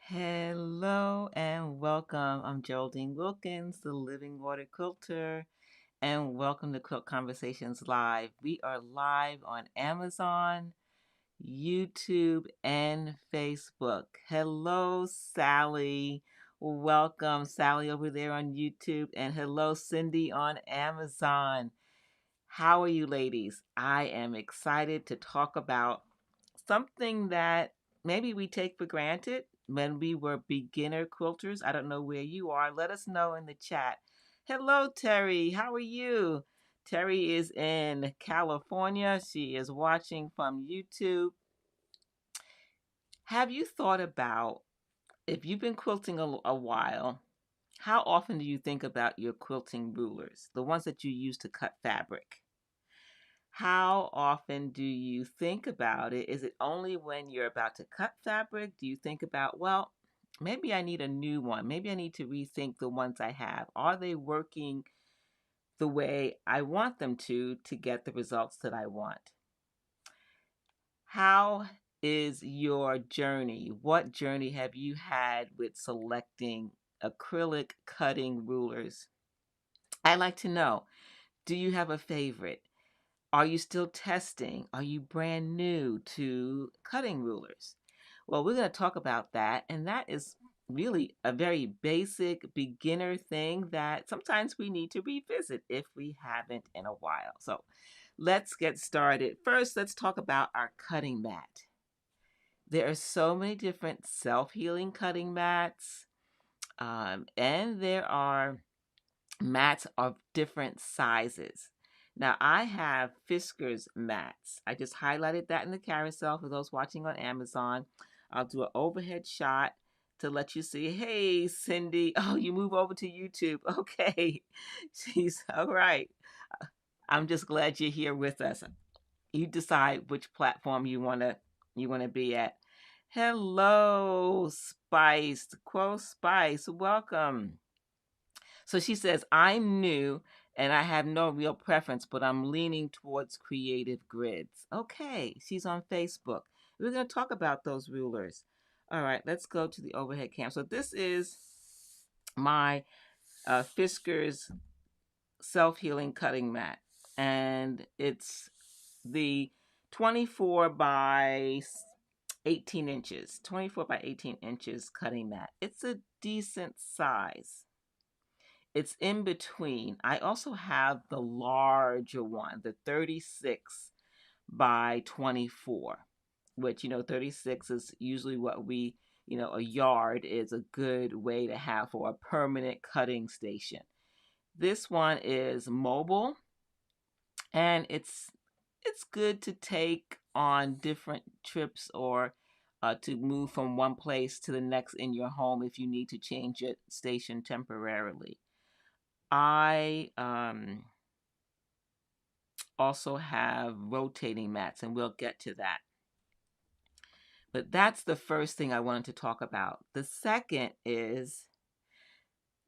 Hello and welcome. I'm Geraldine Wilkins, the Living Water Quilter, and welcome to Quilt Conversations Live. We are live on Amazon, YouTube, and Facebook. Hello, Sally. Welcome, Sally, over there on YouTube, and hello, Cindy on Amazon. How are you, ladies? I am excited to talk about something that maybe we take for granted when we were beginner quilters. I don't know where you are. Let us know in the chat. Hello, Terry. How are you? Terry is in California. She is watching from YouTube. Have you thought about, if you've been quilting a while, how often do you think about your quilting rulers, the ones that you use to cut fabric? How often do you think about it? Is it only when you're about to cut fabric? Do you think about, well, maybe I need a new one. Maybe I need to rethink the ones I have. Are they working the way I want them to get the results that I want? How is your journey? What journey have you had with selecting acrylic cutting rulers? I'd like to know, do you have a favorite? Are you still testing? Are you brand new to cutting rulers? Well, we're going to talk about that, and that is really a very basic beginner thing that sometimes we need to revisit if we haven't in a while. So let's get started. First, let's talk about our cutting mat. There are so many different self-healing cutting mats, and there are mats of different sizes. Now, I have Fiskars mats. I just highlighted that in the carousel for those watching on Amazon. I'll do an overhead shot to let you see. Hey, Cindy. Oh, you move over to YouTube. Okay. She's all right. I'm just glad you're here with us. You decide which platform you want to be at. Hello, Spice. Quo Spice. Welcome. So she says, I'm new and I have no real preference, but I'm leaning towards creative grids. Okay, she's on Facebook. We're going to talk about those rulers. All right, let's go to the overhead cam. So this is my Fiskars self-healing cutting mat. And it's the 24 by 18 inches, 24 by 18 inches cutting mat. It's a decent size. It's in between. I also have the larger one, the 36 by 24, which, 36 is usually what a yard is a good way to have for a permanent cutting station. This one is mobile, and it's good to take on different trips or to move from one place to the next in your home if you need to change your station temporarily. I also have rotating mats, and we'll get to that. But that's the first thing I wanted to talk about. The second is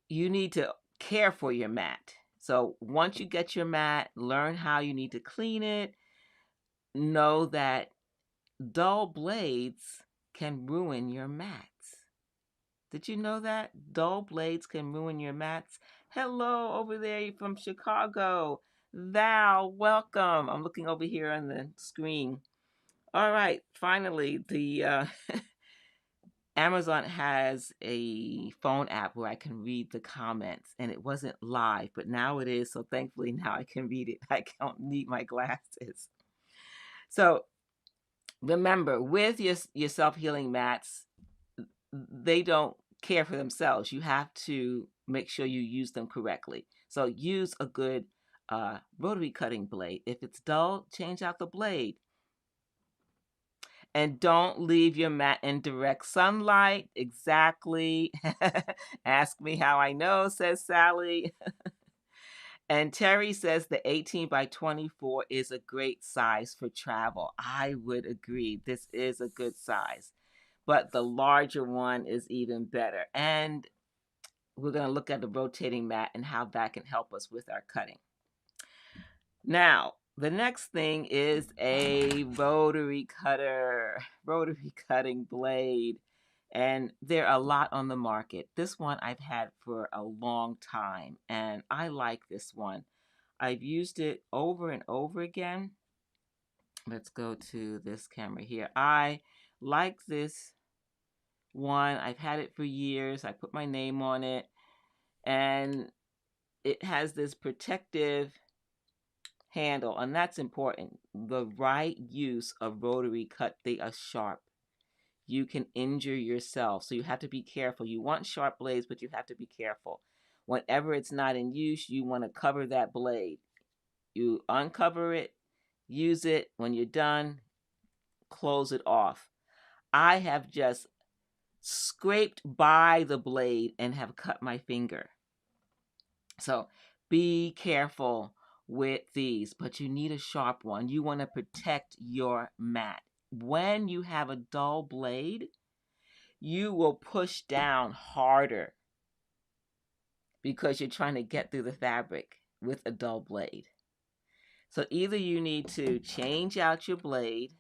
you need to care for your mat. So once you get your mat, learn how you need to clean it. Know that dull blades can ruin your mats. Did you know that? Dull blades can ruin your mats. Hello, over there from Chicago. Val, welcome. I'm looking over here on the screen. All right, finally, the Amazon has a phone app where I can read the comments, and it wasn't live, but now it is, so thankfully now I can read it. I don't need my glasses. So remember, with your self-healing mats, they don't care for themselves. You have to make sure you use them correctly. So use a good rotary cutting blade. If it's dull, change out the blade. And don't leave your mat in direct sunlight. Exactly. Ask me how I know, says Sally. And Terry says the 18 by 24 is a great size for travel. I would agree. This is a good size. But the larger one is even better. And we're going to look at the rotating mat and how that can help us with our cutting. Now, the next thing is a rotary cutter, rotary cutting blade. And there are a lot on the market. This one I've had for a long time, and I like this one. I've used it over and over again. Let's go to this camera here. I like this one. I've had it for years. I put my name on it, and it has this protective handle, and that's important. The right use of rotary cut, they are sharp. You can injure yourself, so you have to be careful. You want sharp blades, but you have to be careful. Whenever it's not in use, you want to cover that blade. You uncover it, use it. When you're done, close it off. I have just scraped by the blade and have cut my finger. So be careful with these, but you need a sharp one. You want to protect your mat. When you have a dull blade, you will push down harder because you're trying to get through the fabric with a dull blade. So either you need to change out your blade.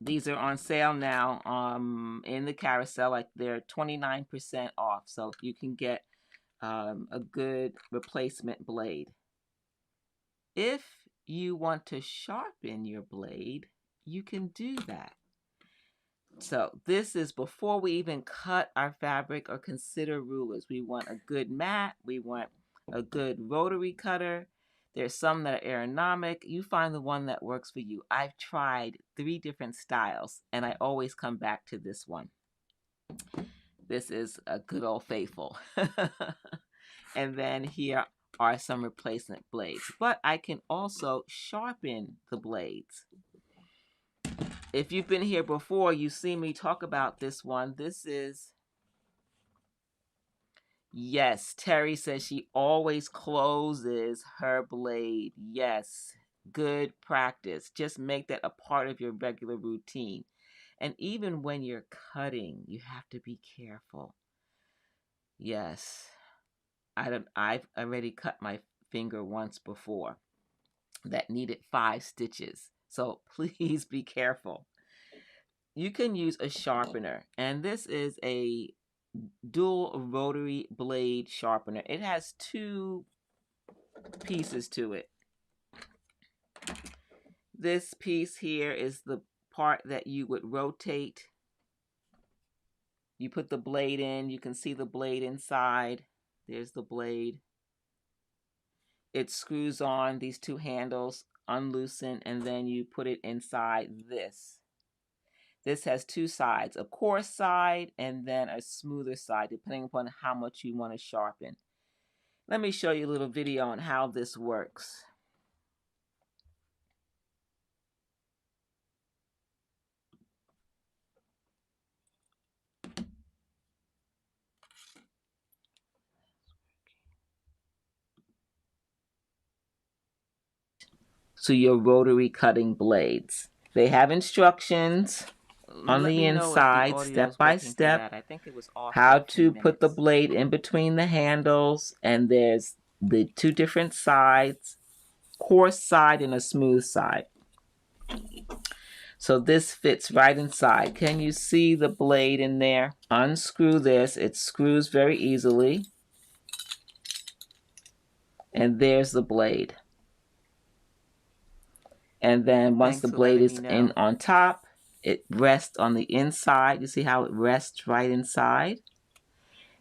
These are on sale now in the carousel. Like they're 29% off, so you can get a good replacement blade. If you want to sharpen your blade, you can do that. So this is before we even cut our fabric or consider rulers. We want a good mat. We want a good rotary cutter. There's some that are aeronomic. You find the one that works for you. I've tried 3 different styles, and I always come back to this one. This is a good old faithful. And then here are some replacement blades. But I can also sharpen the blades. If you've been here before, you've seen me talk about this one. This is, yes, Terry says she always closes her blade. Yes, good practice. Just make that a part of your regular routine. And even when you're cutting, you have to be careful. Yes, I've already cut my finger once before that needed 5 stitches. So please be careful. You can use a sharpener, and this is a dual rotary blade sharpener. It has 2 pieces to it. This piece here is the part that you would rotate. You put the blade in, you can see the blade inside. There's the blade. It screws on these 2 handles, unloosen, and then you put it inside this. This has 2 sides, a coarse side and then a smoother side, depending upon how much you want to sharpen. Let me show you a little video on how this works. To your rotary cutting blades. They have instructions on the inside, step by step, how to put the blade in between the handles, and there's the 2 different sides, coarse side and a smooth side. So this fits right inside. Can you see the blade in there? Unscrew this. It screws very easily. And there's the blade. And then once the blade is in on top, it rests on the inside. You see how it rests right inside?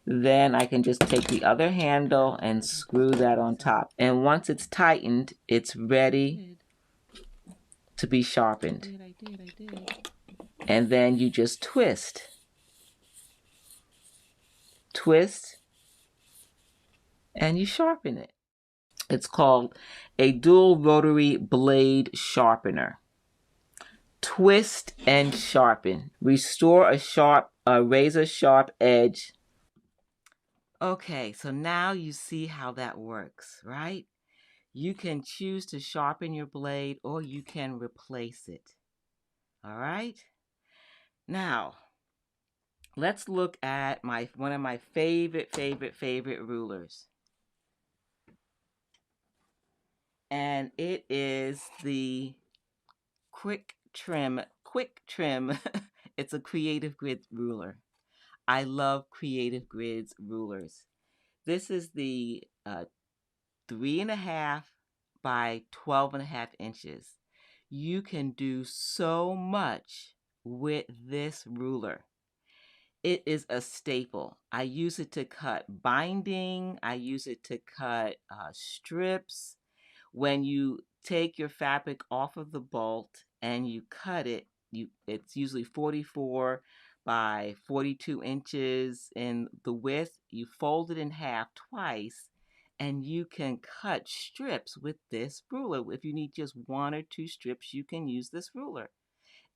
Then I can just take the other handle and screw that on top. And once it's tightened, it's ready to be sharpened. And then you just twist. Twist, and you sharpen it. It's called a dual rotary blade sharpener. Twist and sharpen. Restore a razor sharp edge. Okay, so now you see how that works, right? You can choose to sharpen your blade or you can replace it. All right? Now, let's look at one of my favorite rulers. And it is the Quick Trim quick trim. It's a Creative Grid ruler. I love Creative Grid's rulers. This is the 3.5 by 12.5 inches. You can do so much with this ruler. It is a staple. I use it to cut binding. I use it to cut strips. When you take your fabric off of the bolt and you cut it, it's usually 44 by 42 inches in the width. You fold it in half twice and you can cut strips with this ruler. If you need just 1 or 2 strips, you can use this ruler.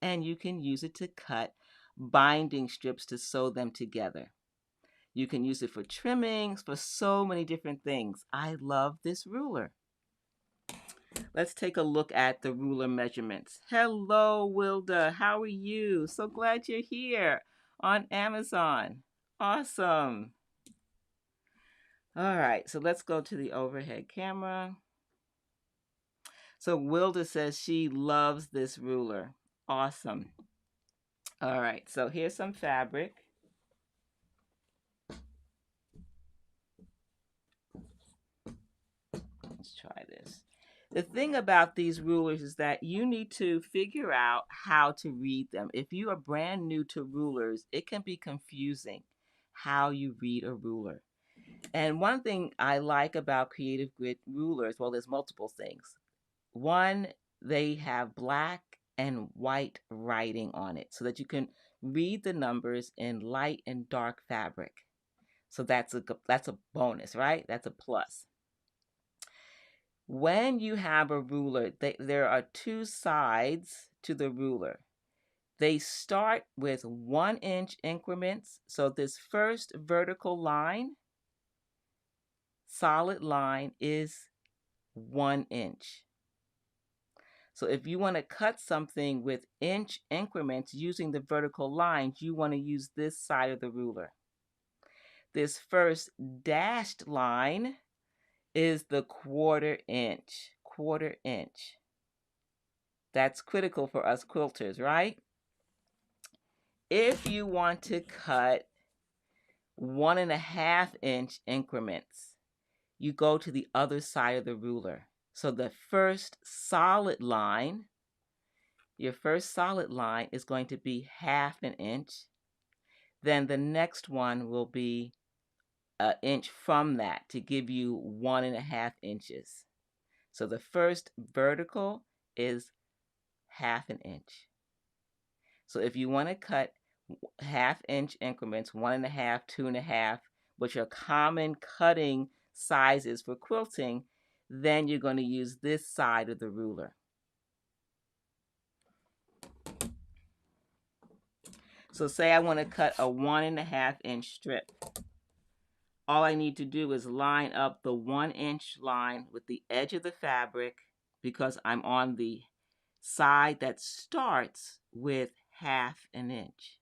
And you can use it to cut binding strips to sew them together. You can use it for trimmings, for so many different things. I love this ruler. Let's take a look at the ruler measurements. Hello, Wilda. How are you? So glad you're here on Amazon. Awesome. All right, so let's go to the overhead camera. So Wilda says she loves this ruler. Awesome. All right, so here's some fabric. Let's try this. The thing about these rulers is that you need to figure out how to read them. If you are brand new to rulers, it can be confusing how you read a ruler. And one thing I like about Creative Grid rulers, well, there's multiple things. One, they have black and white writing on it so that you can read the numbers in light and dark fabric. So that's a bonus, right? That's a plus. When you have a ruler, there are 2 sides to the ruler. They start with 1-inch increments. So this first vertical line, solid line, is 1 inch. So if you want to cut something with inch increments using the vertical lines, you want to use this side of the ruler. This first dashed line is the 1/4 inch. 1/4 inch. That's critical for us quilters, right? If you want to cut 1.5 inch increments, you go to the other side of the ruler. So the first solid line, your first solid line is going to be 1/2 inch. Then the next one will be an inch from that to give you 1.5 inches. So the first vertical is 1/2 inch. So if you want to cut 1/2 inch increments, 1.5, 2.5, which are common cutting sizes for quilting, then you're going to use this side of the ruler. So say I want to cut a 1.5 inch strip. All I need to do is line up the 1 inch line with the edge of the fabric because I'm on the side that starts with 1/2 inch.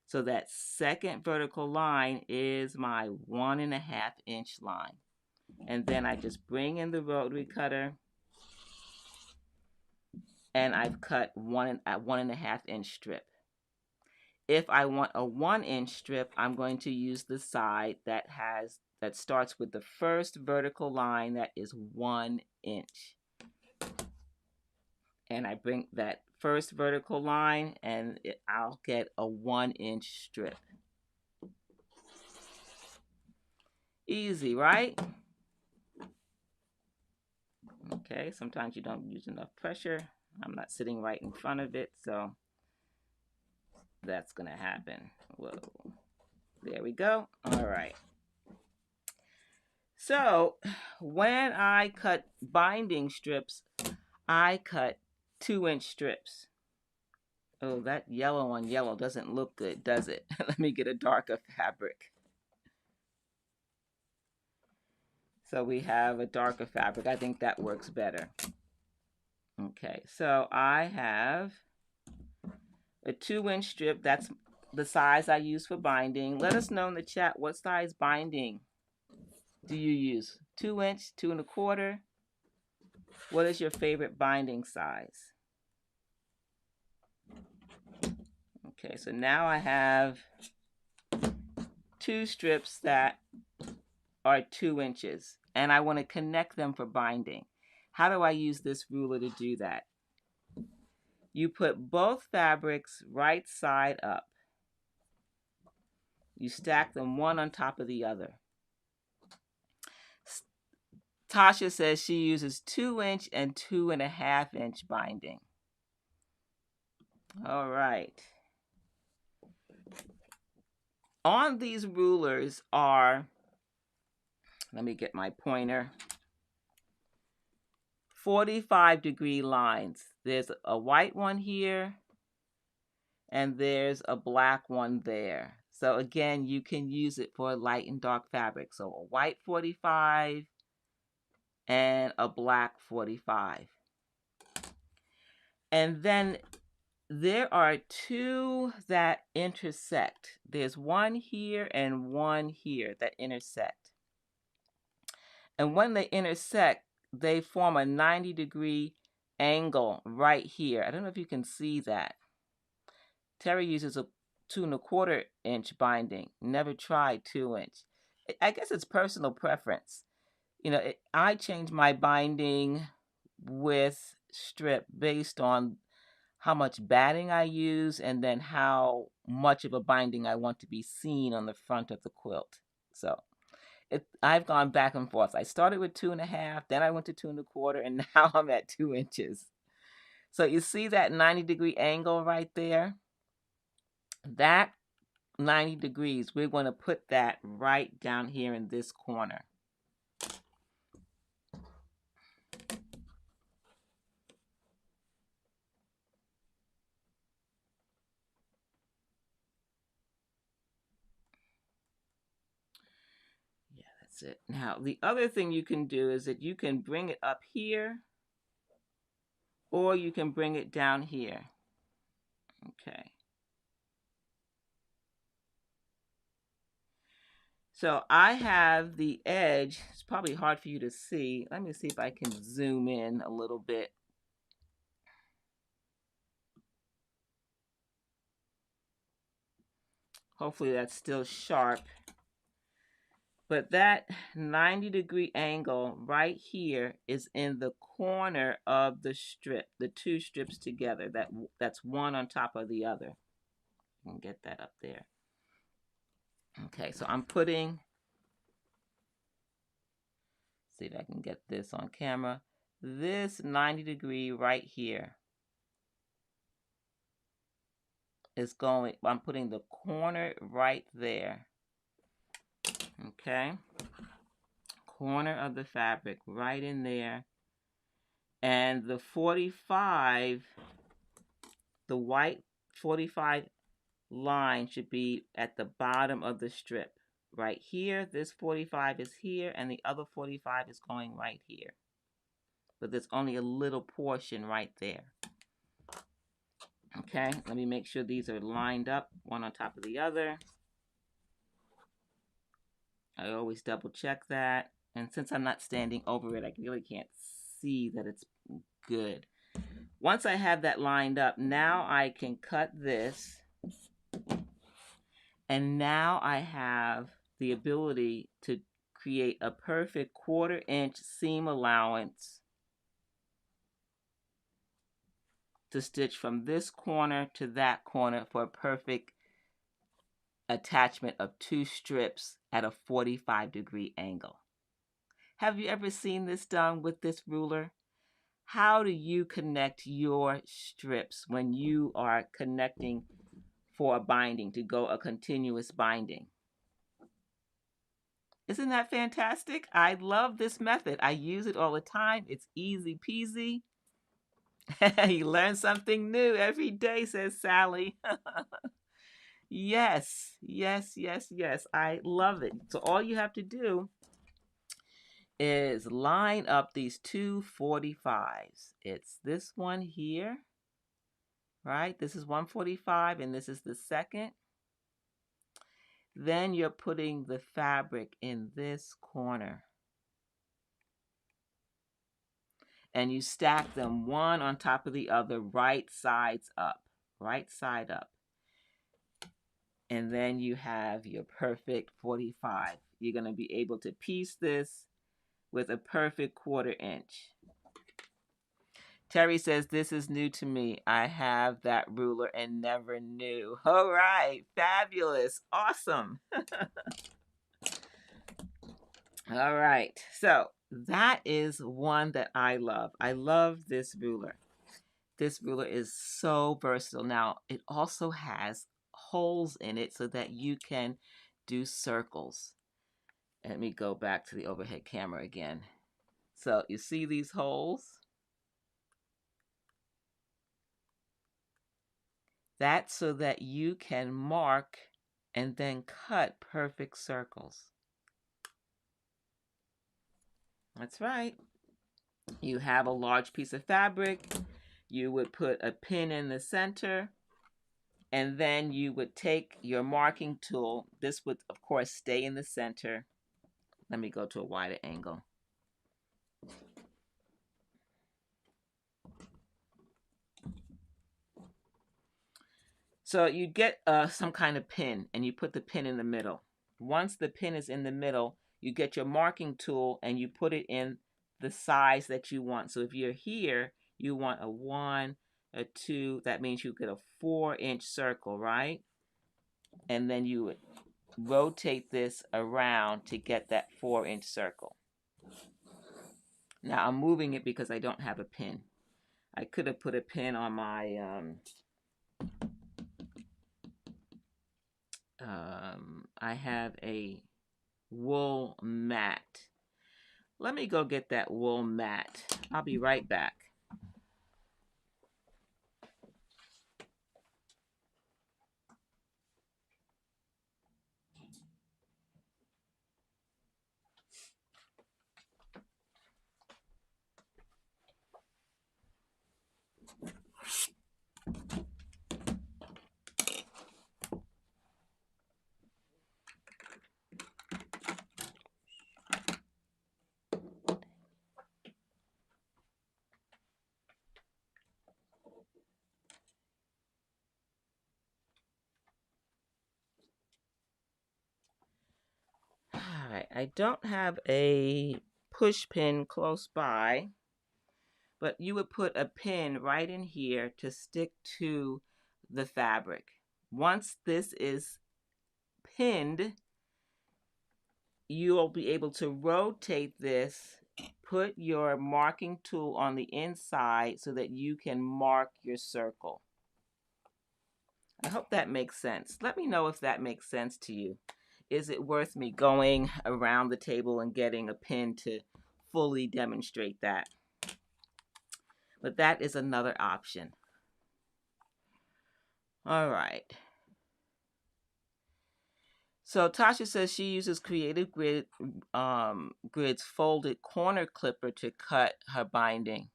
So that second vertical line is my 1.5 inch line. And then I just bring in the rotary cutter and I've cut a 1.5 inch strip. If I want a 1 inch strip, I'm going to use the side that starts with the first vertical line that is 1 inch. And I bring that first vertical line and I'll get a 1 inch strip. Easy, right? Okay, sometimes you don't use enough pressure. I'm not sitting right in front of it, so that's gonna happen. Whoa, there we go. All right. So when I cut binding strips, I cut 2-inch strips. Oh, that yellow on yellow doesn't look good, does it? Let me get a darker fabric. So we have a darker fabric. I think that works better. Okay, so I have a 2-inch strip. That's the size I use for binding. Let us know in the chat what size binding do you use? 2 inch, 2 1/4? What is your favorite binding size? Okay, so now I have 2 strips that are 2 inches, and I want to connect them for binding. How do I use this ruler to do that? You put both fabrics right side up. You stack them one on top of the other. Tasha says she uses 2-inch and 2.5-inch binding. All right. On these rulers are, let me get my pointer, 45-degree lines. There's a white one here, and there's a black one there. So again, you can use it for light and dark fabric. So a white 45 and a black 45. And then there are 2 that intersect. There's one here and one here that intersect. And when they intersect, they form a 90-degree angle right here. I don't know if you can see that. Terry uses a 2.25-inch binding. Never tried 2-inch. I guess it's personal preference. You know, I change my binding with strip based on how much batting I use and then how much of a binding I want to be seen on the front of the quilt. So I've gone back and forth. I started with 2.5, then I went to 2.25, and now I'm at 2 inches. So you see that 90-degree angle right there? That 90 degrees, we're going to put that right down here in this corner. Yeah, that's it. Now, the other thing you can do is that you can bring it up here, or you can bring it down here. Okay. So I have the edge. It's probably hard for you to see. Let me see if I can zoom in a little bit. Hopefully that's still sharp. But that 90-degree angle right here is in the corner of the strip, the 2 strips together. That's one on top of the other. You can get that up there. Okay, so I'm putting, see if I can get this on camera, this 90-degree right here is going, I'm putting the corner right there. Okay, corner of the fabric right in there. And the 45, the white 45 line should be at the bottom of the strip. Right here, this 45 is here, and the other 45 is going right here. But there's only a little portion right there. Okay, let me make sure these are lined up, one on top of the other. I always double check that. And since I'm not standing over it, I really can't see that it's good. Once I have that lined up, now I can cut this. And now I have the ability to create a perfect 1/4-inch seam allowance to stitch from this corner to that corner for a perfect attachment of 2 strips at a 45-degree angle. Have you ever seen this done with this ruler? How do you connect your strips when you are connecting for a binding to go a continuous binding? Isn't that fantastic? I love this method. I use it all the time. It's easy peasy. You learn something new every day, says Sally. Yes, yes, yes, yes. I love it. So all you have to do is line up these 2 45s. It's this one here, right? This is 145 and this is the second. Then you're putting the fabric in this corner. And you stack them one on top of the other, right sides up, right side up. And then you have your perfect 45. You're going to be able to piece this with a perfect 1/4 inch. Terry says, this is new to me. I have that ruler and never knew. All right. Fabulous. Awesome. All right. So that is one that I love. I love this ruler. This ruler is so versatile. Now, it also has holes in it so that you can do circles. Let me go back to the overhead camera again. So you see these holes? That's so that you can mark and then cut perfect circles. That's right. You have a large piece of fabric. You would put a pin in the center, and then you would take your marking tool. This would, of course, stay in the center. Let me go to a wider angle. So you get some kind of pin, and you put the pin in the middle. Once the pin is in the middle, you get your marking tool, and you put it in the size that you want. So if you're here, you want a 1, a 2. That means you get a 4-inch circle, right? And then you would rotate this around to get that 4-inch circle. Now I'm moving it because I don't have a pin. I could have put a pin on my I have a wool mat. Let me go get that wool mat. I'll be right back. All right, I don't have a push pin close by, but you would put a pin right in here to stick to the fabric. Once this is pinned, you'll be able to rotate this, put your marking tool on the inside so that you can mark your circle. I hope that makes sense. Let me know if that makes sense to you. Is it worth me going around the table and getting a pin to fully demonstrate that? But that is another option. All right. So Tasha says she uses Creative Grid's folded corner clipper to cut her binding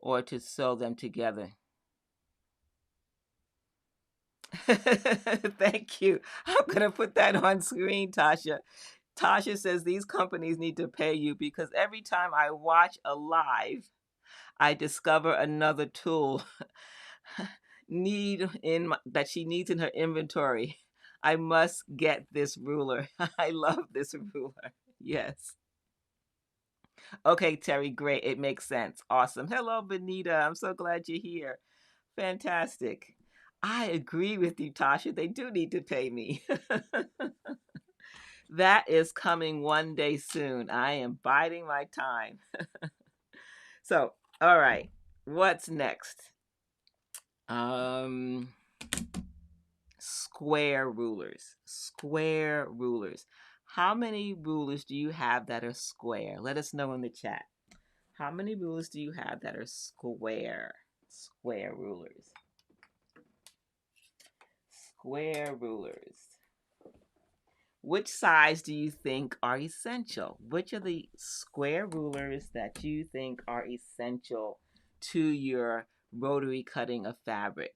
or to sew them together. Thank you. I'm going to put that on screen, Tasha. Tasha says these companies need to pay you because every time I watch a live, I discover another tool that she needs in her inventory. I must get this ruler. I love this ruler. Yes. Okay, Terry, great. It makes sense. Awesome. Hello, Benita. I'm so glad you're here. Fantastic. I agree with you, Tasha. They do need to pay me. That is coming one day soon. I am biding my time. So, all right. What's next? Square rulers. Square rulers. How many rulers do you have that are square? Let us know in the chat. How many rulers do you have that are square? Square rulers. Square rulers. Which size do you think are essential? Which are the square rulers that you think are essential to your rotary cutting of fabric?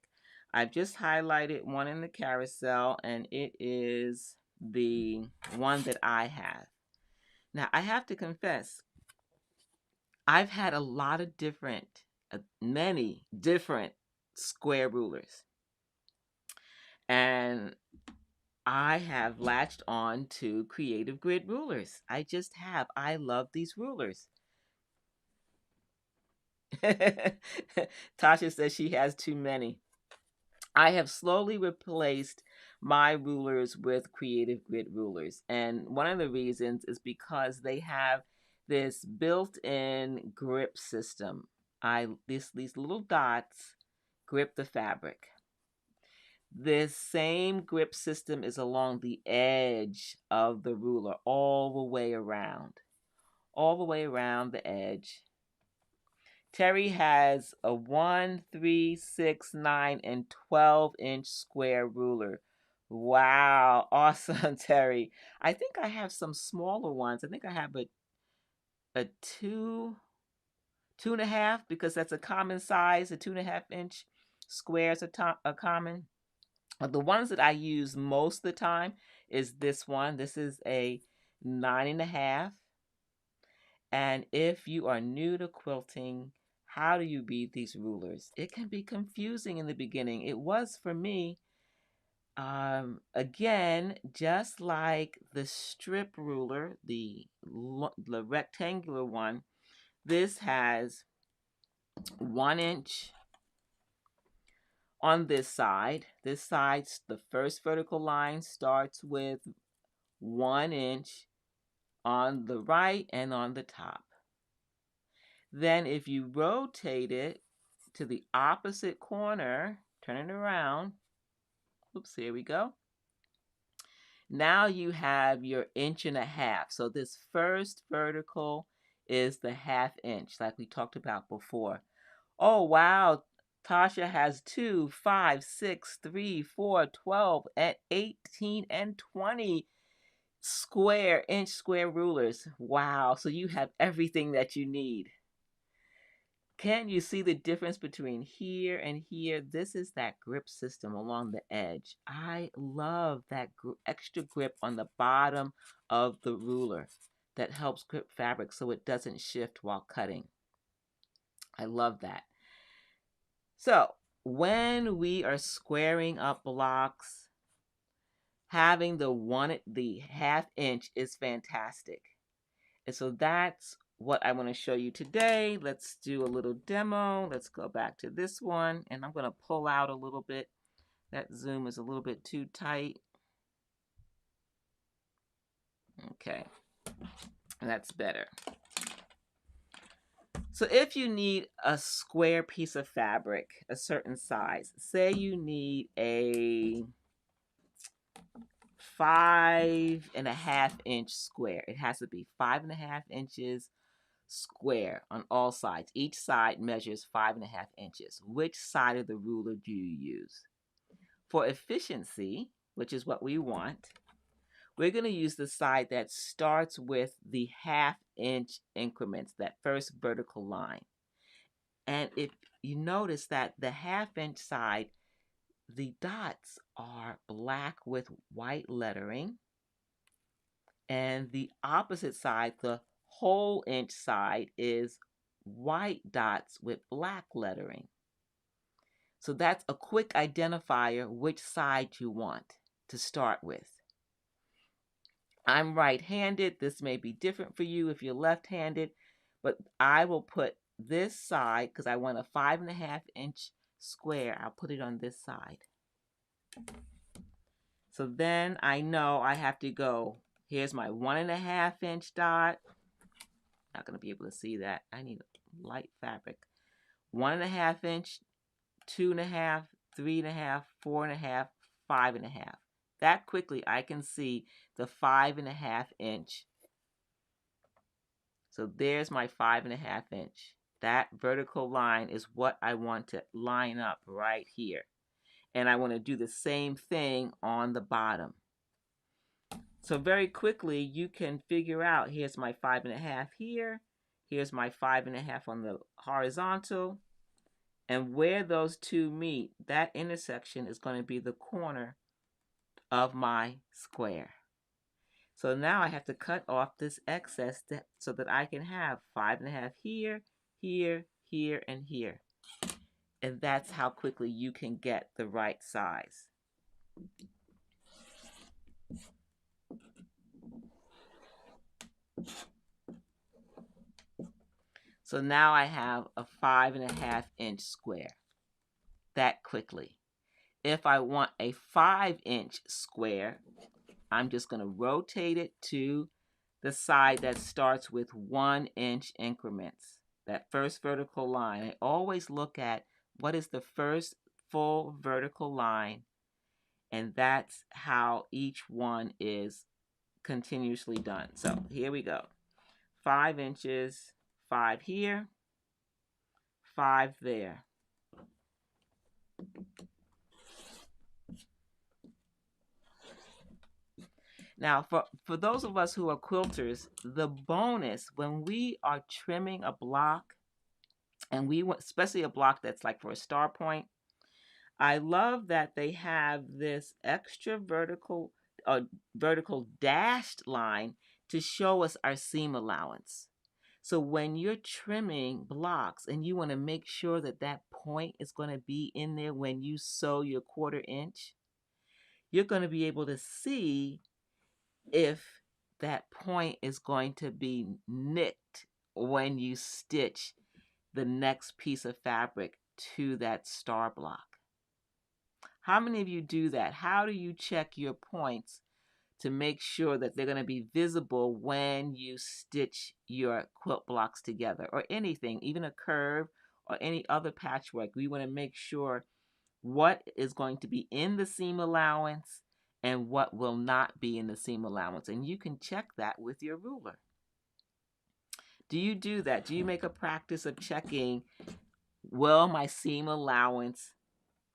I've just highlighted one in the carousel, and it is the one that I have. Now, I have to confess, I've had a lot of many different square rulers. And I have latched on to Creative Grid rulers. I just have. I love these rulers. Tasha says she has too many. I have slowly replaced my rulers with Creative Grid rulers. And one of the reasons is because they have this built-in grip system. These little dots grip the fabric. This same grip system is along the edge of the ruler, all the way around. All the way around the edge. Terry has a 1, 3, 6, 9, and 12-inch square ruler. Wow, awesome, Terry. I think I have some smaller ones. I think I have a 2.5, because that's a common size. A 2.5-inch squares are common. But the ones that I use most of the time is this one. This is a 9.5. And if you are new to quilting, how do you read these rulers? It can be confusing in the beginning. It was for me. Again, just like the strip ruler, the rectangular one, this has 1 inch on this side. This side, the first vertical line starts with 1 inch on the right and on the top. Then if you rotate it to the opposite corner, turn it around. Oops, here we go. Now you have your 1.5 inches. So this first vertical is the 1/2 inch, like we talked about before. Oh, wow. Tasha has 2, 5, 6, 3, 4, 12, and 18, and 20 square rulers. Wow. So you have everything that you need. Can you see the difference between here and here? This is that grip system along the edge. I love that extra grip on the bottom of the ruler that helps grip fabric so it doesn't shift while cutting. I love that. So when we are squaring up blocks, having the 1/2 inch is fantastic. And so that's what I want to show you today. Let's do a little demo. Let's go back to this one, and I'm going to pull out a little bit. That zoom is a little bit too tight. Okay, that's better. So if you need a square piece of fabric, a certain size, say you need a 5.5 inch square. It has to be 5.5 inches square on all sides. Each side measures 5.5 inches. Which side of the ruler do you use? For efficiency, which is what we want, we're going to use the side that starts with the 1/2 inch increments, that first vertical line. And if you notice that the 1/2 inch side, the dots are black with white lettering. And the opposite side, the whole inch side, is white dots with black lettering. So that's a quick identifier which side you want to start with. I'm right-handed. This may be different for you if you're left-handed, but I will put this side, because I want a 5.5 inch square, I'll put it on this side. So then I know I have to go, here's my 1.5 inch dot. Not going to be able to see that. I need light fabric. 1.5 inch, 2.5, 3.5, 4.5, 5.5. That quickly I can see the 5.5 inch. So there's my 5.5 inch. That vertical line is what I want to line up right here. And I want to do the same thing on the bottom. So very quickly you can figure out, here's my 5.5 here. Here's my 5.5 on the horizontal. And where those two meet, that intersection is going to be the corner of my square. So now I have to cut off this excess so that I can have 5.5 here, here, here, and here. And that's how quickly you can get the right size. So now I have a 5.5-inch square that quickly. If I want a 5-inch square, I'm just going to rotate it to the side that starts with 1-inch increments. That first vertical line, I always look at what is the first full vertical line, and that's how each one is continuously done. So here we go. 5 inches, 5 here, 5 there. Now, for those of us who are quilters, the bonus when we are trimming a block, and we want, especially a block that's like for a star point, I love that they have this extra vertical dashed line to show us our seam allowance. So when you're trimming blocks and you want to make sure that that point is going to be in there when you sew your 1/4 inch, you're going to be able to see if that point is going to be nicked when you stitch the next piece of fabric to that star block. How many of you do that? How do you check your points to make sure that they're going to be visible when you stitch your quilt blocks together, or anything, even a curve or any other patchwork? We want to make sure what is going to be in the seam allowance and what will not be in the seam allowance. And you can check that with your ruler. Do you do that? Do you make a practice of checking, will my seam allowance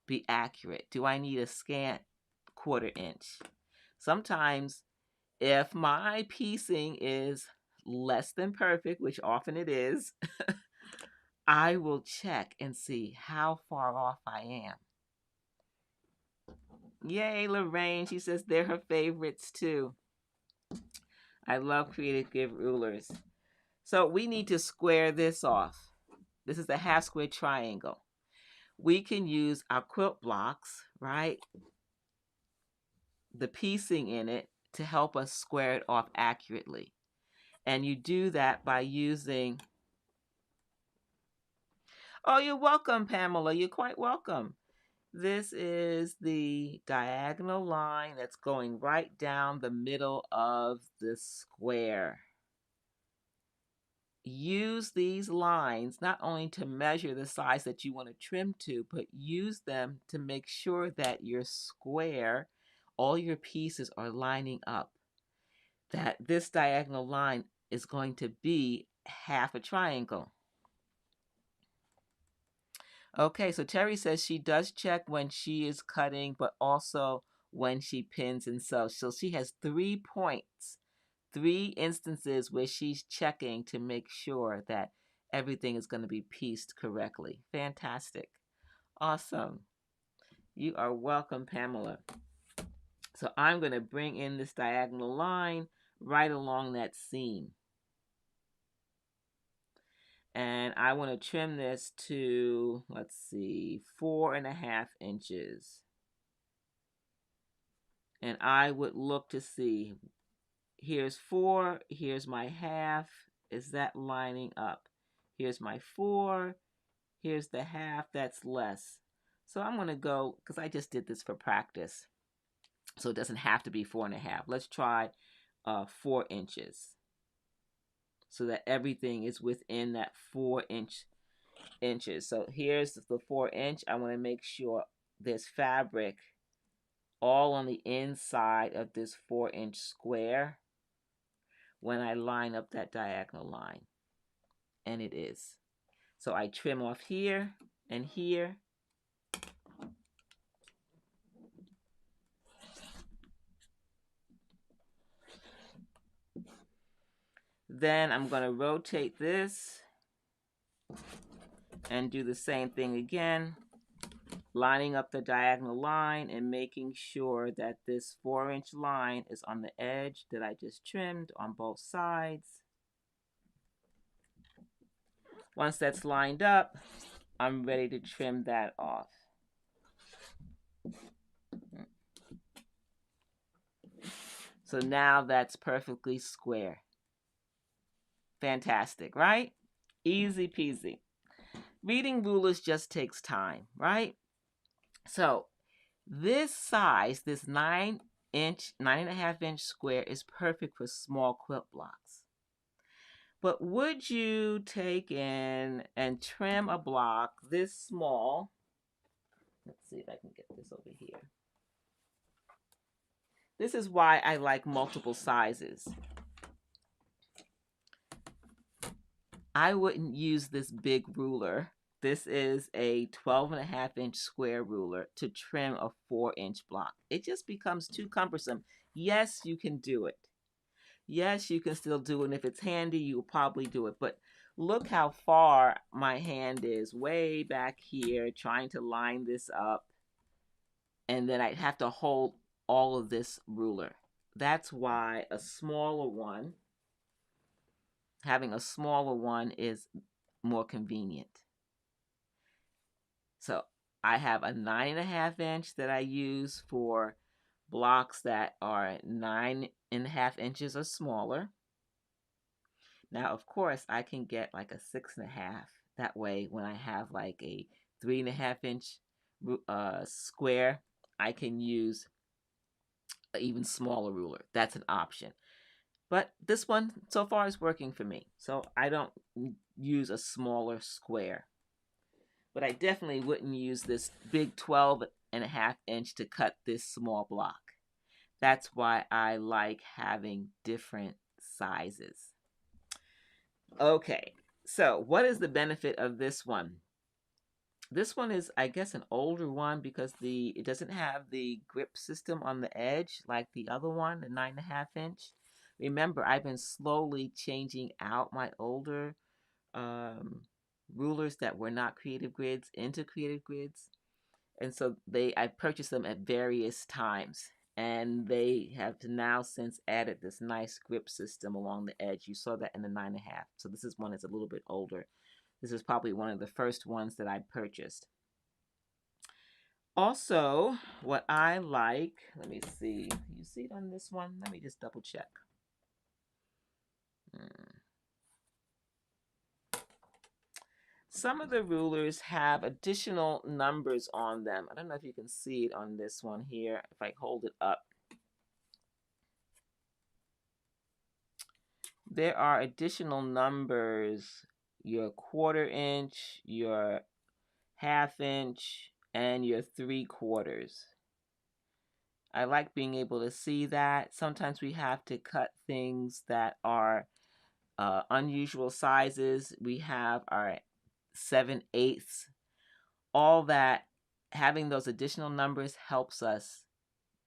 be accurate? Do I need a scant 1/4 inch? Sometimes if my piecing is less than perfect, which often it is, I will check and see how far off I am. Yay, Lorraine. She says they're her favorites too. I love Creative rulers. So we need to square this off. This is the half square triangle. We can use our quilt blocks, right? The piecing in it to help us square it off accurately. And you do that by using... Oh, you're welcome, Pamela. You're quite welcome. This is the diagonal line that's going right down the middle of the square. Use these lines not only to measure the size that you want to trim to, but use them to make sure that your square, all your pieces are lining up. That this diagonal line is going to be half a triangle. Okay, so Terry says she does check when she is cutting, but also when she pins and sews. So she has 3 points, 3 instances where she's checking to make sure that everything is going to be pieced correctly. Fantastic. Awesome. You are welcome, Pamela. So I'm going to bring in this diagonal line right along that seam. And I want to trim this to, let's see, 4.5 inches. And I would look to see, here's 4, here's my half. Is that lining up? Here's my 4, here's the half, that's less. So I'm going to go, because I just did this for practice, so it doesn't have to be 4.5. Let's try 4 inches, so that everything is within that 4 inches. So here's the 4 inch. I want to make sure there's fabric all on the inside of this 4 inch square when I line up that diagonal line. And it is. So I trim off here and here. Then I'm going to rotate this and do the same thing again, lining up the diagonal line and making sure that this 4 inch line is on the edge that I just trimmed on both sides. Once that's lined up, I'm ready to trim that off. So now that's perfectly square. Fantastic, right? Easy peasy. Reading rulers just takes time, right? So this size, this 9-inch, 9.5-inch square is perfect for small quilt blocks. But would you take in and trim a block this small? Let's see if I can get this over here. This is why I like multiple sizes. I wouldn't use this big ruler. This is a 12.5-inch square ruler to trim a 4-inch block. It just becomes too cumbersome. Yes, you can do it. Yes, you can still do it. And if it's handy, you'll probably do it. But look how far my hand is way back here trying to line this up. And then I'd have to hold all of this ruler. That's why a smaller one, having a smaller one is more convenient. So I have a 9.5-inch that I use for blocks that are 9.5 inches or smaller. Now, of course, I can get like a 6.5. That way, when I have like a 3.5-inch square, I can use an even smaller ruler. That's an option. But this one so far is working for me. So I don't use a smaller square. But I definitely wouldn't use this big 12.5-inch to cut this small block. That's why I like having different sizes. Okay, so what is the benefit of this one? This one is, I guess, an older one because it doesn't have the grip system on the edge like the other one, the 9.5-inch. Remember, I've been slowly changing out my older rulers that were not creative grids into creative grids. And so I purchased them at various times. And they have now since added this nice grip system along the edge. You saw that in the 9.5. So this is one that's a little bit older. This is probably one of the first ones that I purchased. Also, what I like, let me see. You see it on this one? Let me just double check. Some of the rulers have additional numbers on them. I don't know if you can see it on this one here. If I hold it up. There are additional numbers. Your 1/4 inch, your 1/2 inch, and your 3/4. I like being able to see that. Sometimes we have to cut things that are unusual sizes. We have our 7/8. All that, having those additional numbers helps us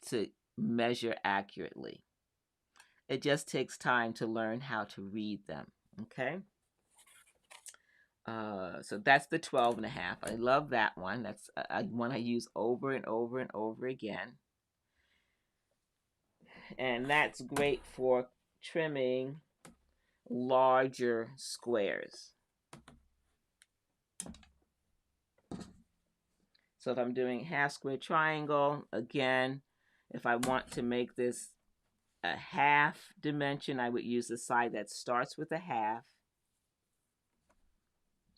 to measure accurately. It just takes time to learn how to read them, okay? So that's the 12.5. I love that one. That's one I use over and over and over again. And that's great for trimming larger squares. So if I'm doing half square triangle, again, if I want to make this a half dimension, I would use the side that starts with a half.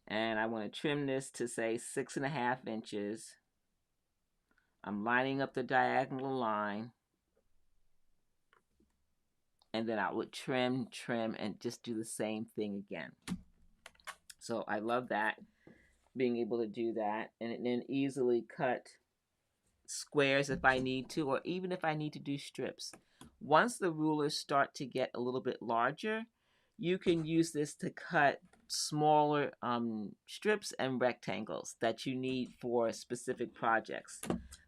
And I want to trim this to say 6.5 inches. I'm lining up the diagonal line. And then I would trim, and just do the same thing again. So I love that, being able to do that. And then easily cut squares if I need to, or even if I need to do strips. Once the rulers start to get a little bit larger, you can use this to cut smaller strips and rectangles that you need for specific projects.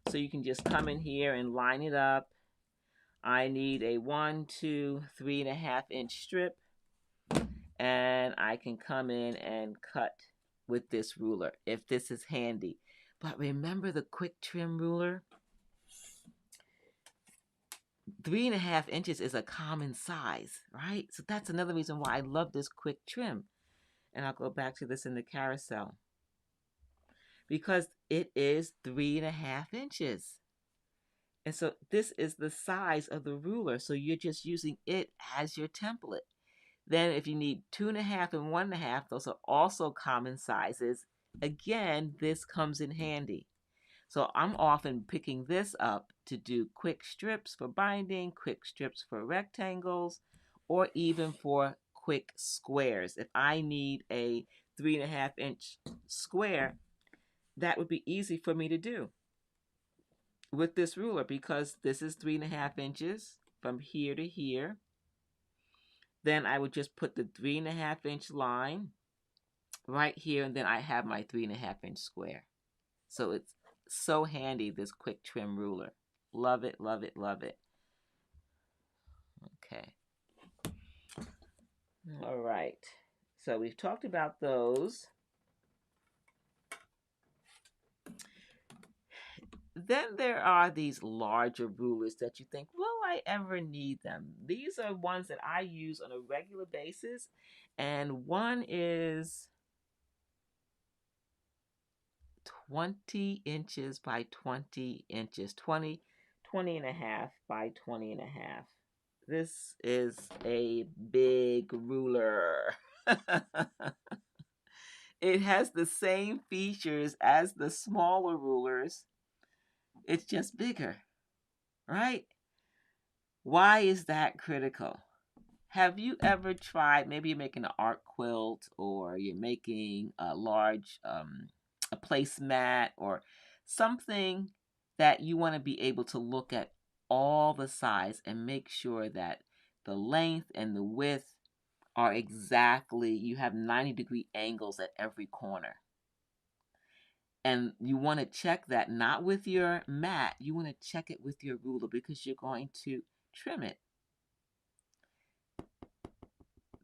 So you can just come in here and line it up. I need a 1, 2, 3.5 inch strip, and I can come in and cut with this ruler if this is handy. But remember the quick trim ruler? 3.5 inches is a common size, right? So that's another reason why I love this quick trim. And I'll go back to this in the carousel. Because it is 3.5 inches. And so this is the size of the ruler. So you're just using it as your template. Then if you need 2.5 and 1.5, those are also common sizes. Again, this comes in handy. So I'm often picking this up to do quick strips for binding, quick strips for rectangles, or even for quick squares. If I need a 3.5-inch square, that would be easy for me to do with this ruler because this is 3.5 inches from here to here. Then I would just put the 3.5-inch line right here, and then I have my 3.5-inch square. So it's so handy, this quick trim ruler. Love it, love it, love it. Okay. All right. So we've talked about those. Then there are these larger rulers that you think, will I ever need them? These are ones that I use on a regular basis. And one is 20 inches by 20 inches, 20 and a half by 20 and a half. This is a big ruler. It has the same features as the smaller rulers. It's just bigger, right? Why is that critical? Have you ever tried, maybe you're making an art quilt or you're making a large a placemat or something that you want to be able to look at all the sides and make sure that the length and the width are exactly, you have 90-degree angles at every corner. And you want to check that not with your mat, you want to check it with your ruler because you're going to trim it.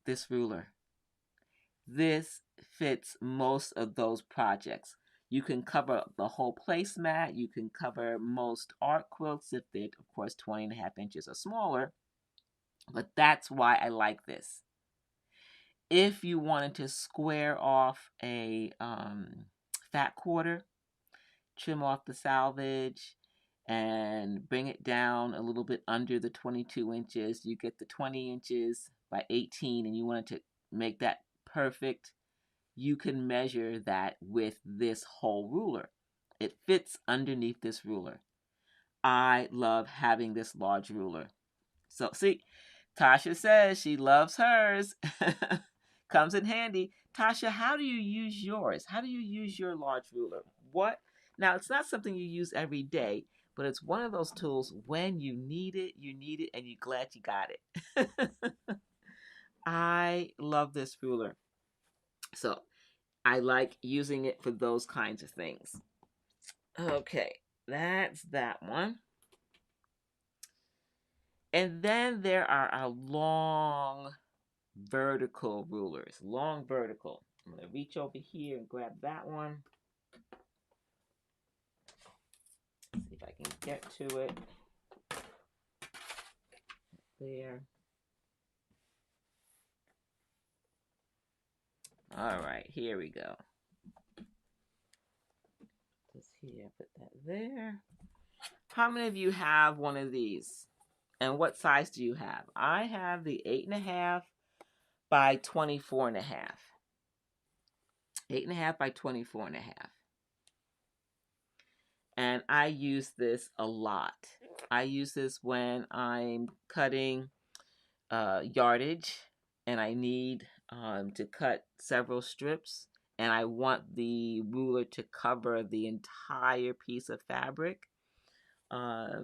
This ruler. This fits most of those projects. You can cover the whole placemat. You can cover most art quilts if they're, of course, 20.5 inches or smaller. But that's why I like this. If you wanted to square off a fat quarter, trim off the salvage, and bring it down a little bit under the 22 inches, you get the 20 inches by 18, and you wanted to make that perfect, you can measure that with this whole ruler. It fits underneath this ruler. I love having this large ruler. So see, Tasha says she loves hers. Comes in handy. Tasha, how do you use yours? How do you use your large ruler? What? Now, it's not something you use every day, but it's one of those tools when you need it, and you're glad you got it. I love this ruler. So I like using it for those kinds of things. Okay, that's that one. And then there are our long vertical rulers. Long vertical. I'm going to reach over here and grab that one. See if I can get to it. There. All right, here we go. Just here, put that there. How many of you have one of these? And what size do you have? I have the 8.5 by 24.5. 8.5 by 24.5. And I use this a lot. I use this when I'm cutting yardage and I need to cut several strips and I want the ruler to cover the entire piece of fabric. How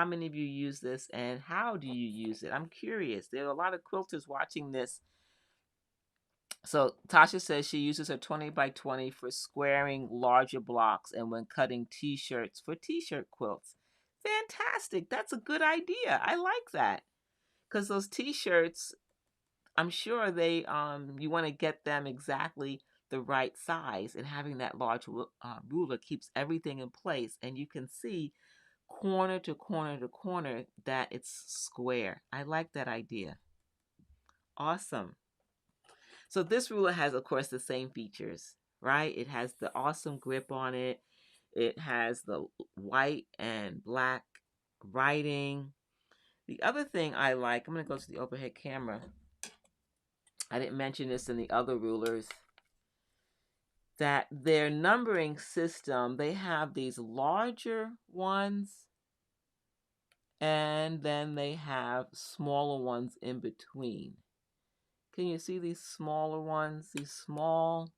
many of you use this and how do you use it? I'm curious. There are a lot of quilters watching this. So Tasha says she uses her 20 by 20 for squaring larger blocks and when cutting t-shirts for t-shirt quilts. Fantastic. That's a good idea. I like that. Because those t-shirts, I'm sure they you want to get them exactly the right size, and having that large ruler keeps everything in place and you can see corner to corner to corner that it's square. I like that idea. Awesome. So this ruler has, of course, the same features, right? It has the awesome grip on it. It has the white and black writing. The other thing I like, I'm going to go to the overhead camera. I didn't mention this in the other rulers, that their numbering system, they have these larger ones and then they have smaller ones in between. Can you see these smaller ones? These small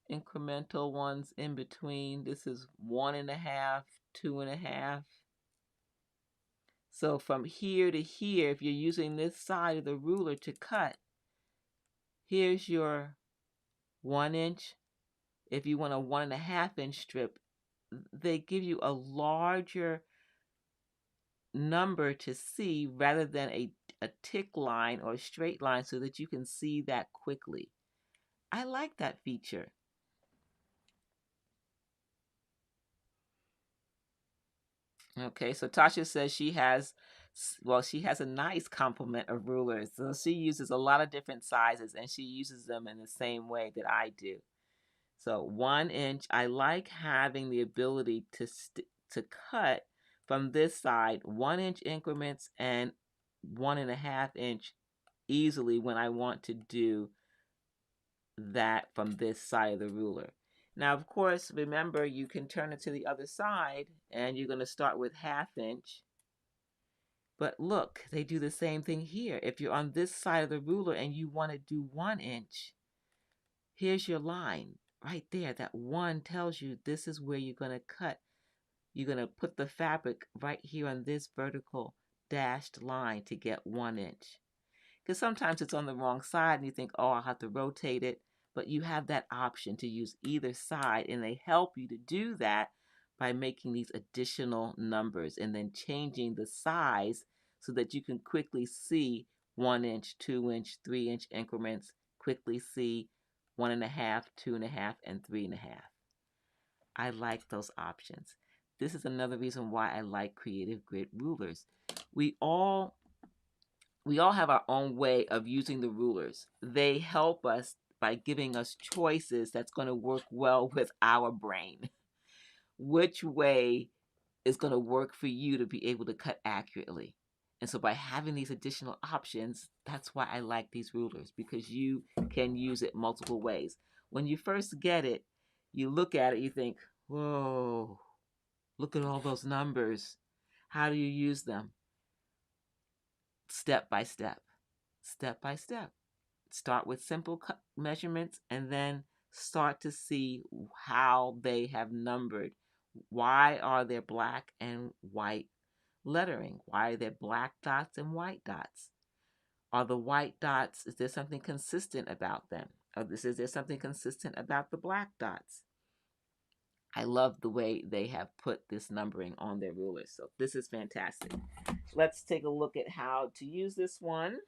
incremental ones in between. This is 1.5, 2.5. So from here to here, if you're using this side of the ruler to cut, here's your 1 inch. If you want a 1.5 inch strip, they give you a larger number to see rather than a tick line or a straight line so that you can see that quickly. I like that feature. Okay, so Tasha says she has a nice complement of rulers. So she uses a lot of different sizes and she uses them in the same way that I do. So 1 inch, I like having the ability to cut from this side 1 inch increments and 1.5 inch easily when I want to do that from this side of the ruler. Now, of course, remember you can turn it to the other side and you're going to start with 1/2 inch. But look, they do the same thing here. If you're on this side of the ruler and you want to do 1 inch, here's your line right there. That 1 tells you this is where you're going to cut. You're going to put the fabric right here on this vertical dashed line to get 1 inch. Because sometimes it's on the wrong side and you think, oh, I'll have to rotate it. But you have that option to use either side, and they help you to do that by making these additional numbers and then changing the size so that you can quickly see 1 inch, 2 inch, 3 inch increments, quickly see 1.5, 2.5, and 3.5. I like those options. This is another reason why I like Creative Grid rulers. We all have our own way of using the rulers. They help us by giving us choices that's going to work well with our brain. Which way is going to work for you to be able to cut accurately? And so by having these additional options, that's why I like these rulers, because you can use it multiple ways. When you first get it, you look at it, you think, whoa, look at all those numbers. How do you use them? Step by step. Step by step. Start with simple measurements and then start to see how they have numbered. Why are there black and white lettering? Why are there black dots and white dots? Are the white dots, is there something consistent about them? Or is there something consistent about the black dots? I love the way they have put this numbering on their rulers. So this is fantastic. Let's take a look at how to use this one.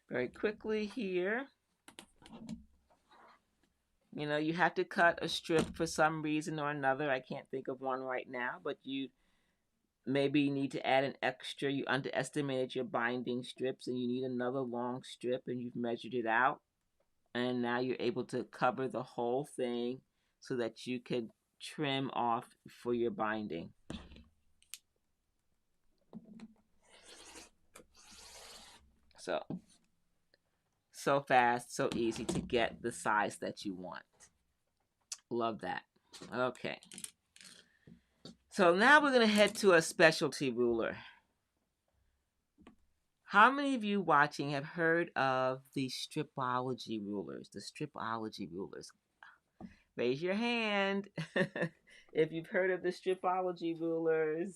Very quickly here. You know, you have to cut a strip for some reason or another. I can't think of one right now, but you maybe need to add an extra. You underestimated your binding strips and you need another long strip and you've measured it out. And now you're able to cover the whole thing so that you can trim off for your binding. So fast, so easy to get the size that you want. Love that. Okay. So now we're going to head to a specialty ruler. How many of you watching have heard of the Stripology rulers? The Stripology rulers. Raise your hand if you've heard of the Stripology rulers.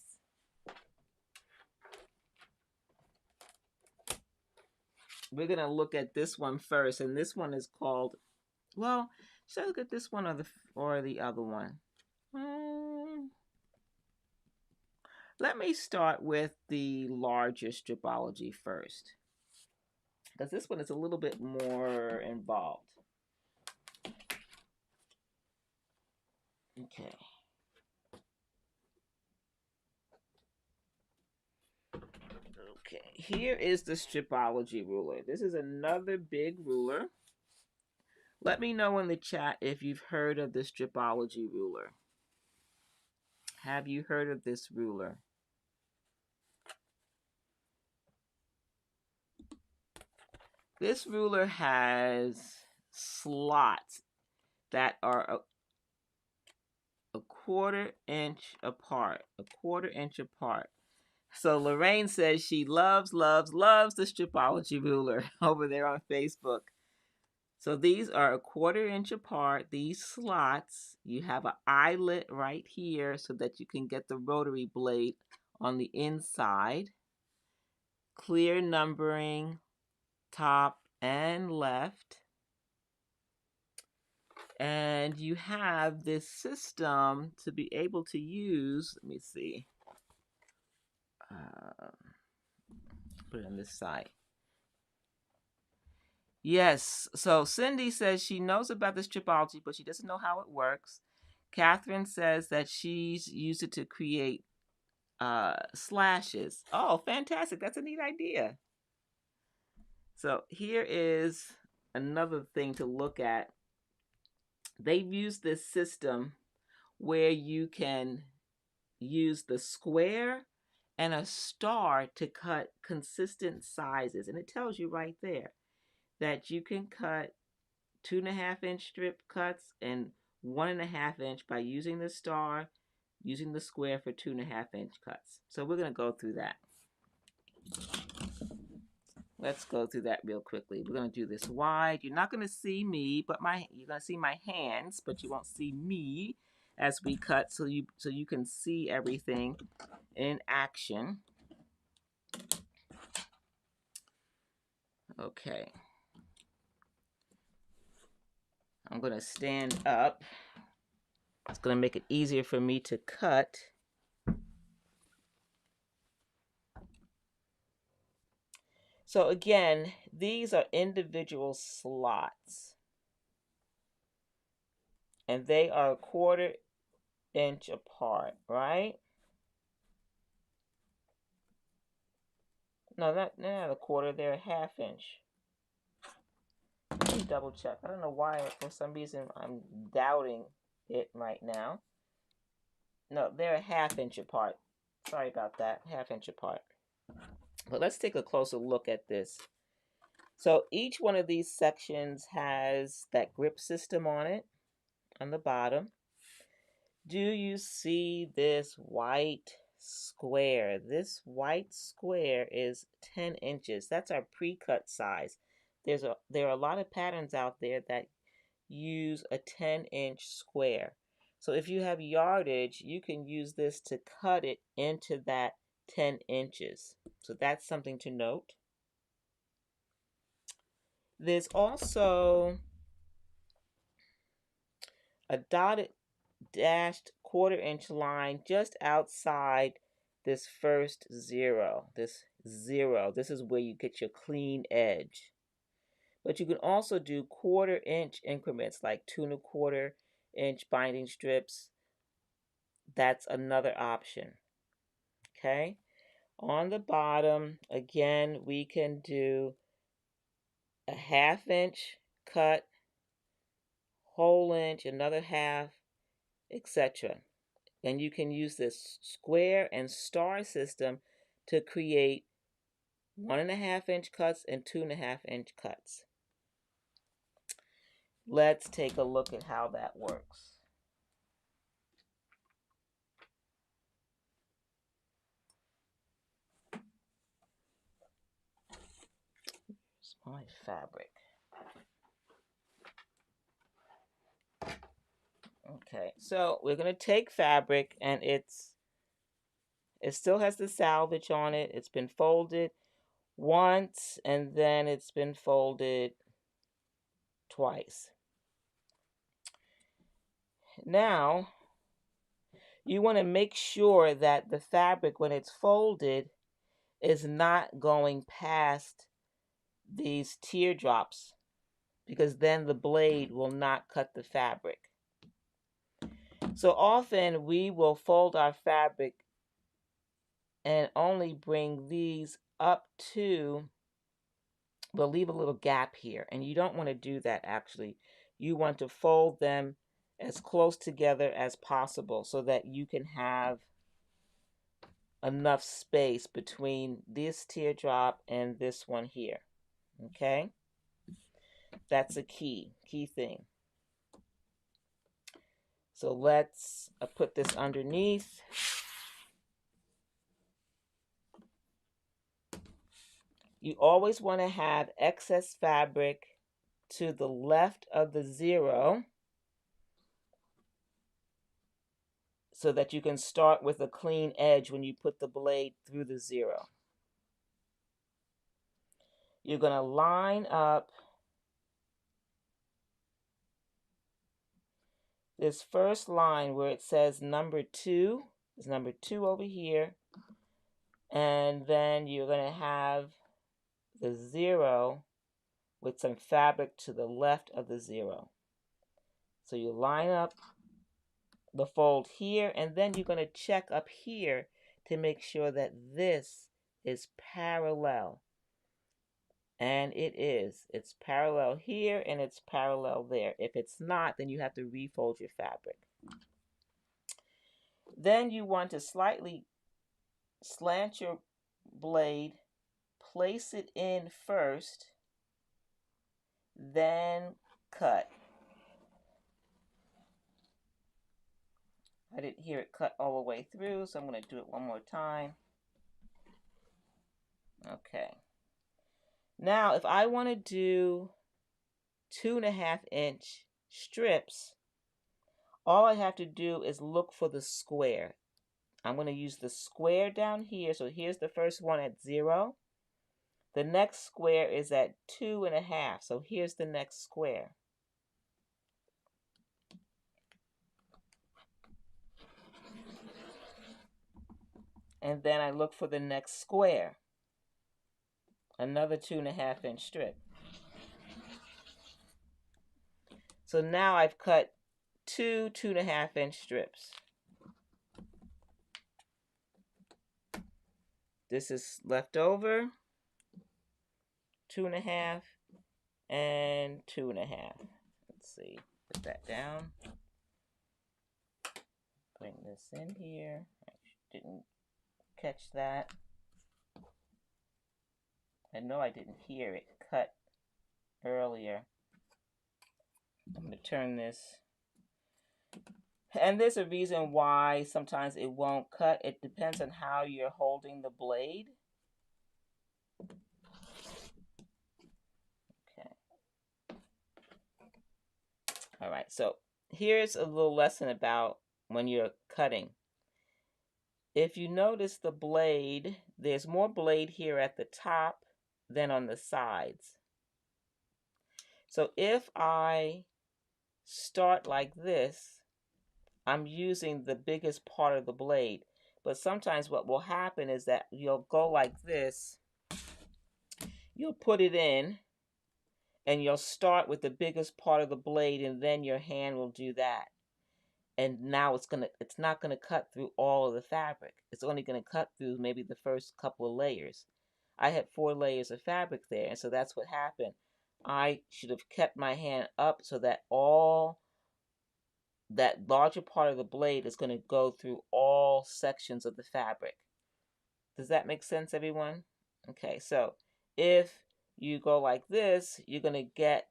We're going to look at this one first, and this one is called, well, should I look at this one or the other one? Let me start with the larger Stripology first, because this one is a little bit more involved. Okay. Okay, here is the Stripology ruler. This is another big ruler. Let me know in the chat if you've heard of the Stripology ruler. Have you heard of this ruler? This ruler has slots that are a quarter inch apart, a quarter inch apart. So Lorraine says she loves the Stripology ruler over there on Facebook. So these are a quarter inch apart, these slots. You have an eyelet right here so that you can get the rotary blade on the inside. Clear numbering, top and left. And you have this system to be able to use, let me see, put it on this side. Yes, so Cindy says she knows about the Stripology, but she doesn't know how it works. Catherine says that she's used it to create slashes. Oh, fantastic. That's a neat idea. So here is another thing to look at. They've used this system where you can use the square and a star to cut consistent sizes. And it tells you right there that you can cut 2.5-inch strip cuts and 1.5-inch by using the star, using the square for 2.5-inch cuts. So we're going to go through that. Let's go through that real quickly. We're going to do this wide. You're not going to see me, but you're going to see my hands, but you won't see me as we cut, so you can see everything in action. Okay. I'm going to stand up. It's going to make it easier for me to cut. So again, these are individual slots. And they are a quarter inch apart, right? No, they're not a quarter, they're a 1/2 inch. Let me double check. I don't know why, for some reason, I'm doubting it right now. No, they're a 1/2 inch apart. Sorry about that, 1/2 inch apart. But let's take a closer look at this. So each one of these sections has that grip system on it, on the bottom. Do you see this white square? This white square is 10 inches. That's our pre-cut size. There are a lot of patterns out there that use a 10-inch square. So if you have yardage, you can use this to cut it into that 10 inches. So that's something to note. There's also a dotted dashed quarter-inch line just outside this first zero. This is where you get your clean edge. But you can also do 1/4 inch increments, like 2 1/4 inch binding strips. That's another option. Okay. On the bottom, again, we can do a 1/2 inch cut, whole inch, another half, etc. And you can use this square and star system to create 1.5-inch cuts and 2.5-inch cuts. Let's take a look at how that works. Here's my fabric. Okay, so we're going to take fabric, and it still has the salvage on it. It's been folded once, and then it's been folded twice. Now, you want to make sure that the fabric, when it's folded, is not going past these teardrops, because then the blade will not cut the fabric. So often we will fold our fabric and only bring these up to, we'll leave a little gap here, and you don't want to do that actually. You want to fold them as close together as possible so that you can have enough space between this teardrop and this one here. Okay? That's a key thing. So let's put this underneath. You always want to have excess fabric to the left of the 0 so that you can start with a clean edge when you put the blade through the 0. You're going to line up this first line where it says number 2. There's number 2 over here. And then you're going to have the 0 with some fabric to the left of the 0. So you line up the fold here, and then you're going to check up here to make sure that this is parallel. And it is. It's parallel here and it's parallel there. If it's not, then you have to refold your fabric. Then you want to slightly slant your blade, place it in first, then cut. I didn't hear it cut all the way through, so I'm going to do it one more time. Okay. Now, if I want to do 2.5-inch strips, all I have to do is look for the square. I'm going to use the square down here. So here's the first one at 0. The next square is at 2.5. So here's the next square. And then I look for the next square. Another 2.5-inch strip. So now I've cut 2 2.5-inch strips. This is left over, 2.5 and 2.5. Let's see, put that down. Bring this in here. I didn't catch that. I know I didn't hear it cut earlier. I'm going to turn this. And there's a reason why sometimes it won't cut. It depends on how you're holding the blade. Okay. All right, so here's a little lesson about when you're cutting. If you notice the blade, there's more blade here at the top than on the sides. So if I start like this, I'm using the biggest part of the blade. But sometimes what will happen is that you'll go like this. You'll put it in, and you'll start with the biggest part of the blade, and then your hand will do that. And now it's not gonna cut through all of the fabric. It's only gonna cut through maybe the first couple of layers. I had 4 layers of fabric there, and so that's what happened. I should have kept my hand up so that all that larger part of the blade is going to go through all sections of the fabric. Does that make sense, everyone? Okay, so if you go like this, you're going to get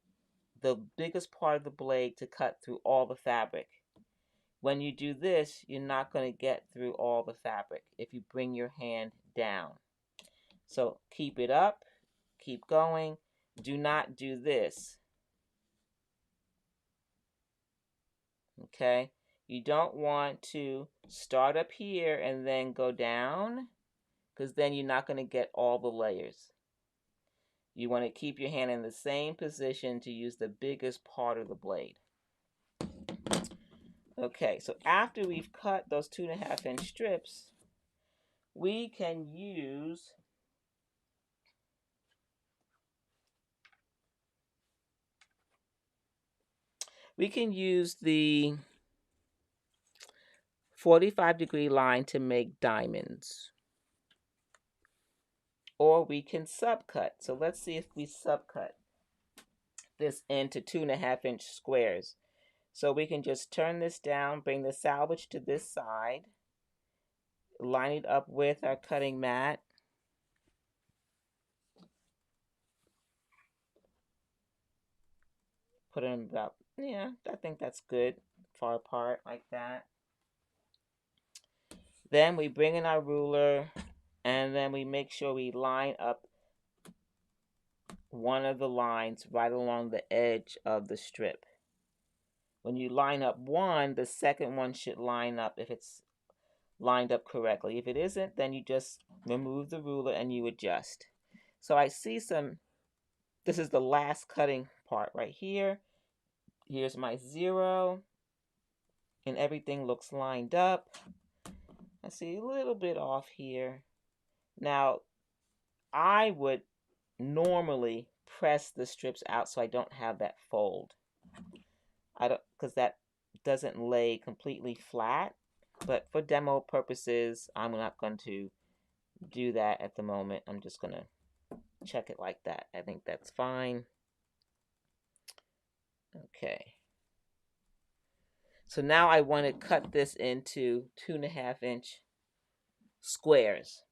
the biggest part of the blade to cut through all the fabric. When you do this, you're not going to get through all the fabric if you bring your hand down. So keep it up, keep going. Do not do this. Okay? You don't want to start up here and then go down, because then you're not going to get all the layers. You want to keep your hand in the same position to use the biggest part of the blade. Okay, so after we've cut those 2.5-inch strips, we can use the 45-degree line to make diamonds. Or we can subcut. So let's see if we subcut this into 2.5-inch squares. So we can just turn this down, bring the salvage to this side, line it up with our cutting mat. Put them about, yeah, I think that's good, far apart like that. Then we bring in our ruler, and then we make sure we line up one of the lines right along the edge of the strip. When you line up one, the second one should line up if it's lined up correctly. If it isn't, then you just remove the ruler and you adjust. So I see this is the last cutting part right here. Here's my 0, and everything looks lined up. I see a little bit off here. Now, I would normally press the strips out so I don't have that fold. Because that doesn't lay completely flat. But for demo purposes, I'm not going to do that at the moment. I'm just going to check it like that. I think that's fine. Okay. So now I want to cut this into 2.5-inch squares.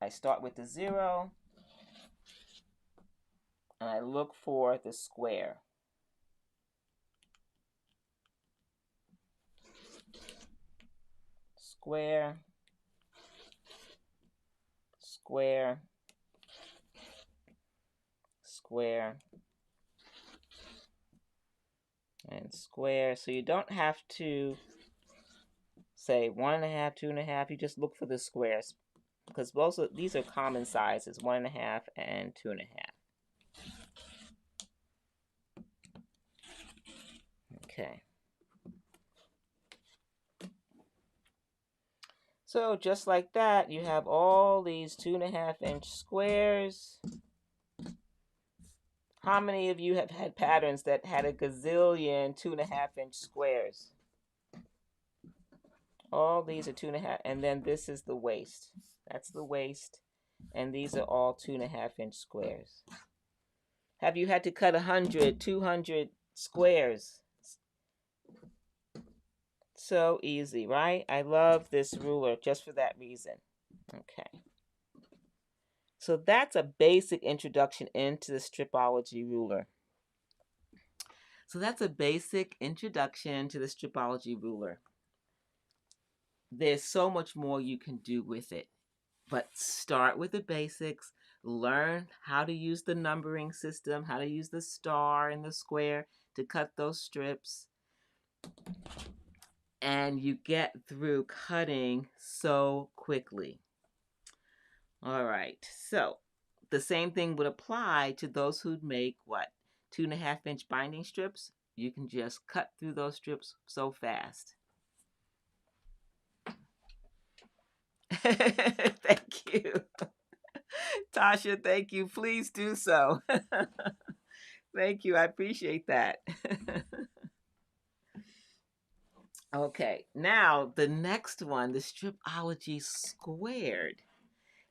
I start with the 0, and I look for the square. Square, square, square, and square. So you don't have to say 1.5, 2.5. You just look for the squares, because both of these are common sizes, 1.5 and 2.5. Okay. So just like that, you have all these 2.5-inch squares. How many of you have had patterns that had a gazillion 2.5-inch squares? All these are 2.5, and then this is the waist. That's the waist, and these are all 2.5-inch squares. Have you had to cut 100, 200 squares? So easy, right? I love this ruler just for that reason. Okay. So that's a basic introduction into the Stripology ruler. So that's a basic introduction to the Stripology ruler. There's so much more you can do with it, but start with the basics. Learn how to use the numbering system, how to use the star and the square to cut those strips. And you get through cutting so quickly. All right, so the same thing would apply to those who make what? 2.5-inch binding strips. You can just cut through those strips so fast. Thank you. Tasha, thank you. Please do so. Thank you. I appreciate that. Okay, now the next one, the Stripology squared.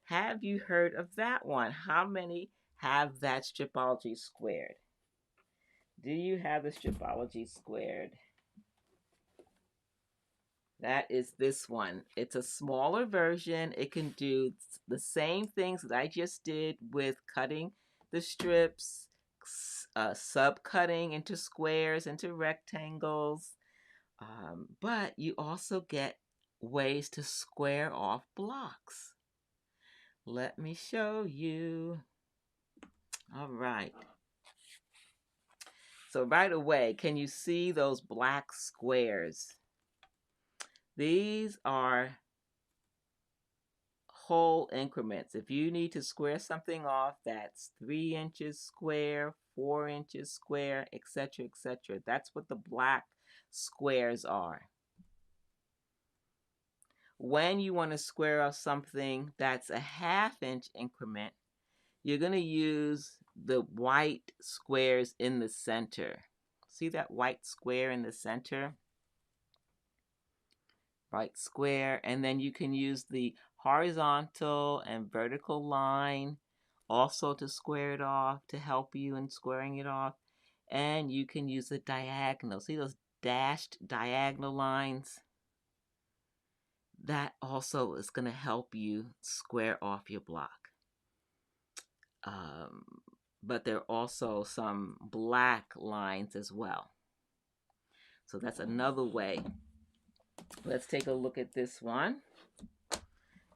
Have you heard of that one? How many have that Stripology squared? Do you have the Stripology squared? That is this one. It's a smaller version. It can do the same things that I just did with cutting the strips, sub-cutting into squares, into rectangles. But you also get ways to square off blocks. Let me show you. All right. So right away, can you see those black squares? These are whole increments. If you need to square something off, that's 3 inches square, 4 inches square, etc., etc. That's what the black squares are. When you want to square off something that's a 1/2-inch increment, you're going to use the white squares in the center. See that white square in the center? White square. And then you can use the horizontal and vertical line also to square it off, to help you in squaring it off. And you can use a diagonal. See those dashed diagonal lines? That also is going to help you square off your block. But there are also some black lines as well. So that's another way. Let's take a look at this one.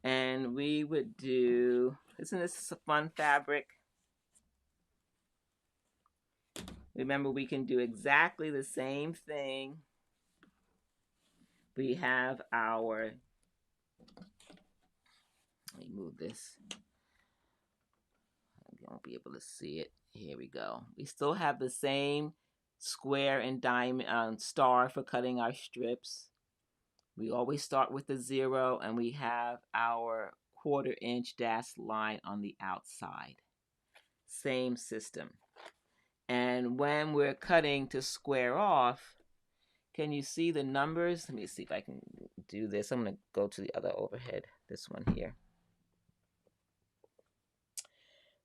And we would do, isn't this a fun fabric? Remember, we can do exactly the same thing. We have our, let me move this. You won't be able to see it. Here we go. We still have the same square and diamond star for cutting our strips. We always start with the 0, and we have our 1/4 inch dashed line on the outside. Same system. And when we're cutting to square off, can you see the numbers? Let me see if I can do this. I'm going to go to the other overhead, this one here.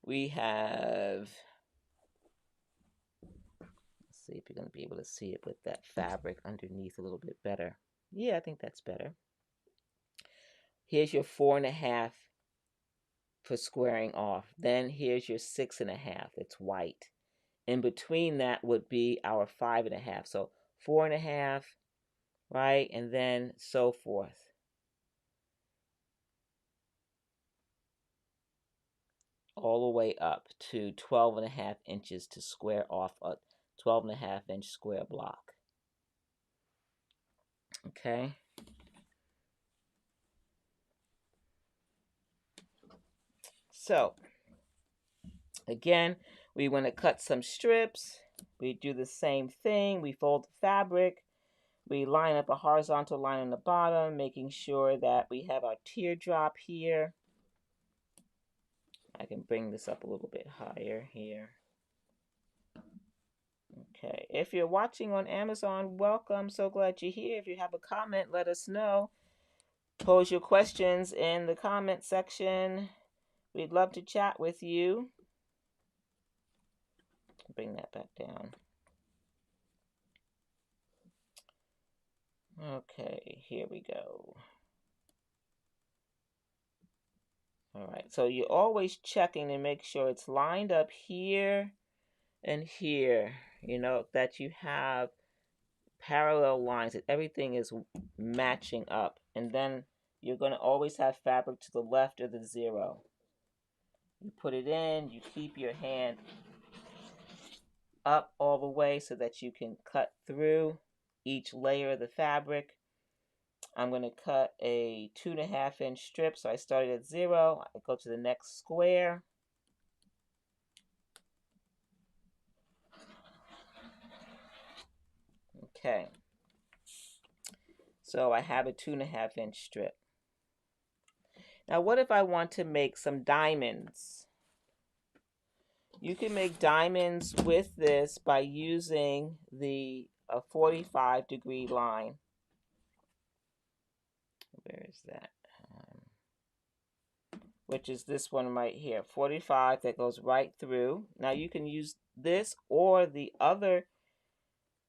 We have, let's see if you're going to be able to see it with that fabric underneath a little bit better. Yeah, I think that's better. Here's your 4.5 for squaring off. Then here's your 6.5. It's white. In between that would be our 5.5. So 4.5, right? And then so forth. All the way up to 12.5 inches to square off a 12.5 inch square block. Okay. So, again, we want to cut some strips. We do the same thing. We fold the fabric. We line up a horizontal line on the bottom, making sure that we have our teardrop here. I can bring this up a little bit higher here. Okay, if you're watching on Amazon, welcome. So glad you're here. If you have a comment, let us know. Pose your questions in the comment section. We'd love to chat with you. Bring that back down. Okay, here we go. All right, so you're always checking to make sure it's lined up here and here, you know, that you have parallel lines, that everything is matching up. And then you're going to always have fabric to the left of the 0. You put it in, you keep your hand up all the way so that you can cut through each layer of the fabric. I'm going to cut a 2.5 inch strip. So I started at 0. I go to the next square. Okay. So I have a 2.5 inch strip. Now what if I want to make some diamonds? You can make diamonds with this by using the 45-degree line. Where is that? Which is this one right here, 45, that goes right through. Now you can use this or the other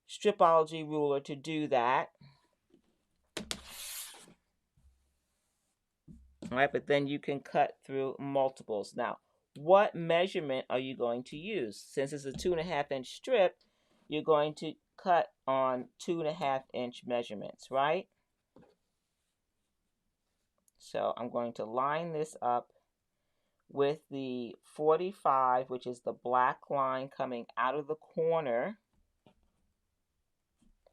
Stripology ruler to do that. All right, but then you can cut through multiples. Now, what measurement are you going to use? Since it's a 2.5 inch strip, you're going to cut on 2.5 inch measurements, right? So I'm going to line this up with the 45, which is the black line coming out of the corner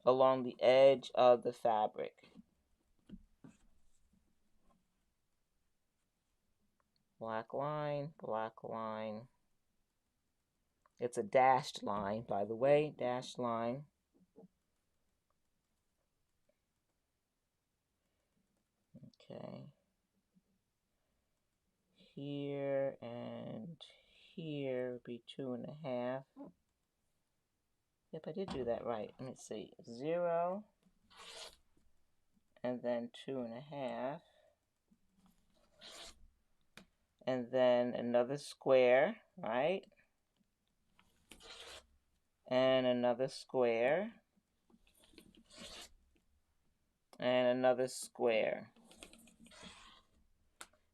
along the edge of the fabric. Black line, black line. It's a dashed line, by the way, dashed line. Okay. Here and here would be 2.5. Yep, I did do that right. Let me see. 0 and then 2.5. And then another square, right? and another square, and another square.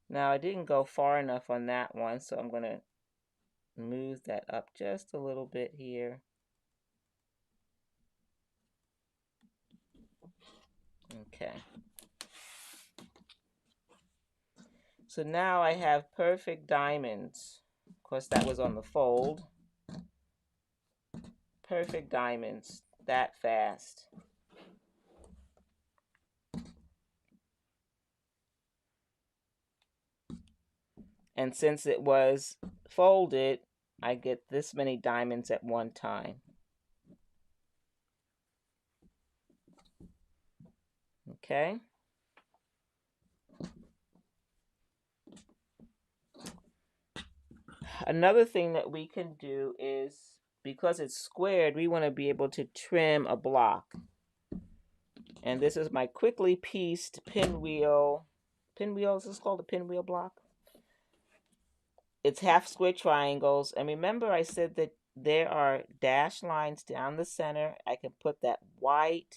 Now I didn't go far enough on that one, so I'm going to move that up just a little bit here. Okay. So now I have perfect diamonds. Of course, that was on the fold. Perfect diamonds that fast. And since it was folded, I get this many diamonds at one time. Okay. Another thing that we can do is, because it's squared, we want to be able to trim a block. And this is my quickly pieced pinwheel. Pinwheel, is this called a pinwheel block? It's half square triangles. And remember I said that there are dashed lines down the center. I can put that white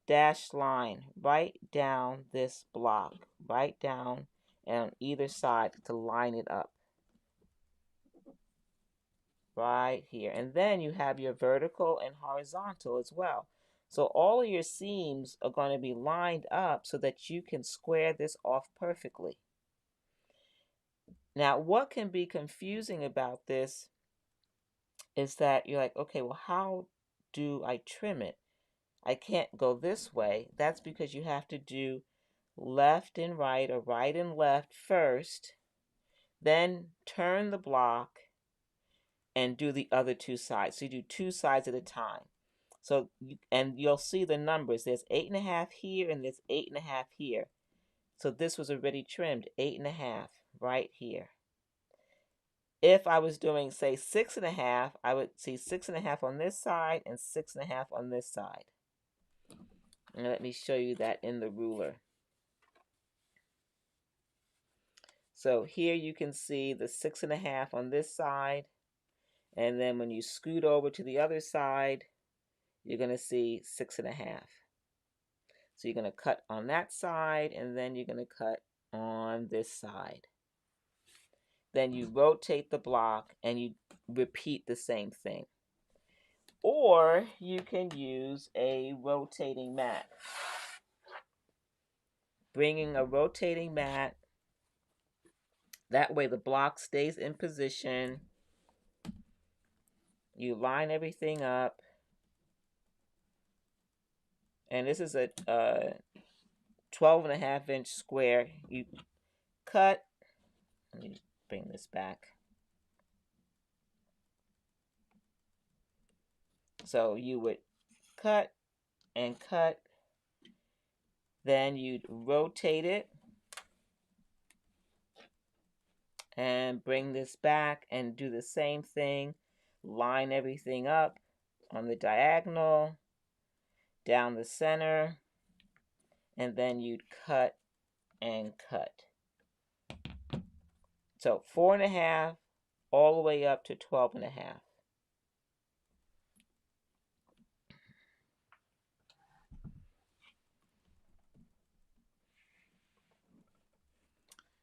dashed line right down this block, right down and on either side to line it up. Right here. And then you have your vertical and horizontal as well. So all of your seams are going to be lined up so that you can square this off perfectly. Now, what can be confusing about this is that you're like, okay, well, how do I trim it? I can't go this way. That's because you have to do left and right or right and left first, then turn the block and do the other two sides. So you do two sides at a time. So, and you'll see the numbers. There's 8.5 here and there's 8.5 here. So this was already trimmed, 8.5 right here. If I was doing, say, 6.5, I would see 6.5 on this side and 6.5 on this side. And let me show you that in the ruler. So here you can see the 6.5 on this side. And then when you scoot over to the other side, you're going to see 6.5. So you're going to cut on that side, and then you're going to cut on this side. Then you rotate the block, and you repeat the same thing. Or you can use a rotating mat. Bringing a rotating mat, that way the block stays in position. You line everything up. And this is a 12.5-inch square. You cut. Let me bring this back. So you would cut and cut. Then you'd rotate it and bring this back and do the same thing. Line everything up on the diagonal, down the center, and then you'd cut and cut. So 4.5 all the way up to 12.5.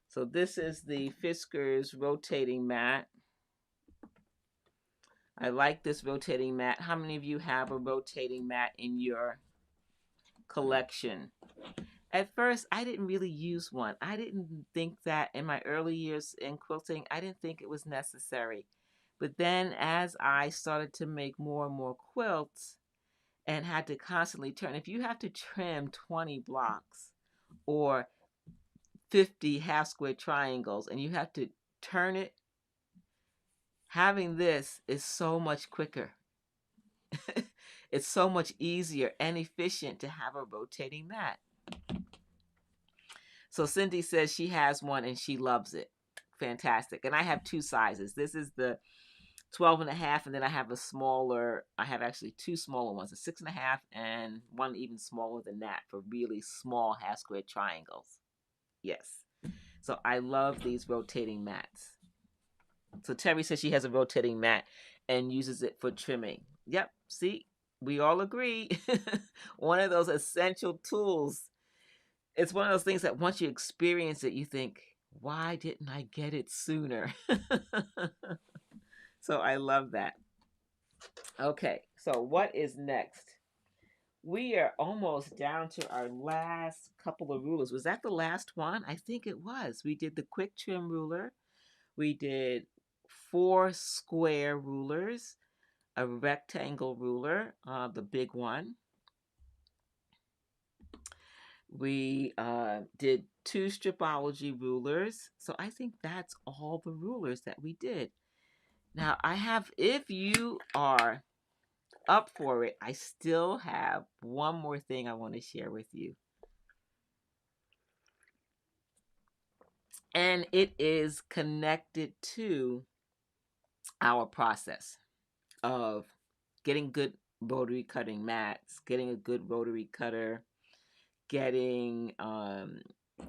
So this is the Fiskars rotating mat. I like this rotating mat. How many of you have a rotating mat in your collection? At first, I didn't really use one. I didn't think that in my early years in quilting, I didn't think it was necessary. But then as I started to make more and more quilts and had to constantly turn, if you have to trim 20 blocks or 50 half square triangles and you have to turn it, having this is so much quicker. It's so much easier and efficient to have a rotating mat. So Cindy says she has one and she loves it. Fantastic. And I have two sizes. This is the 12.5, and then I have I have actually two smaller ones, a 6.5 and one even smaller than that for really small half square triangles. Yes. So I love these rotating mats. So Terry says she has a rotating mat and uses it for trimming. Yep. See, we all agree. One of those essential tools. It's one of those things that once you experience it, you think, why didn't I get it sooner? So I love that. Okay, so what is next? We are almost down to our last couple of rulers. Was that the last one? I think it was. We did the quick trim ruler. We did 4 square rulers, a rectangle ruler, the big one. We did 2 Stripology rulers. So I think that's all the rulers that we did. Now, if you are up for it, I still have one more thing I want to share with you. And it is connected to our process of getting good rotary cutting mats, getting a good rotary cutter, getting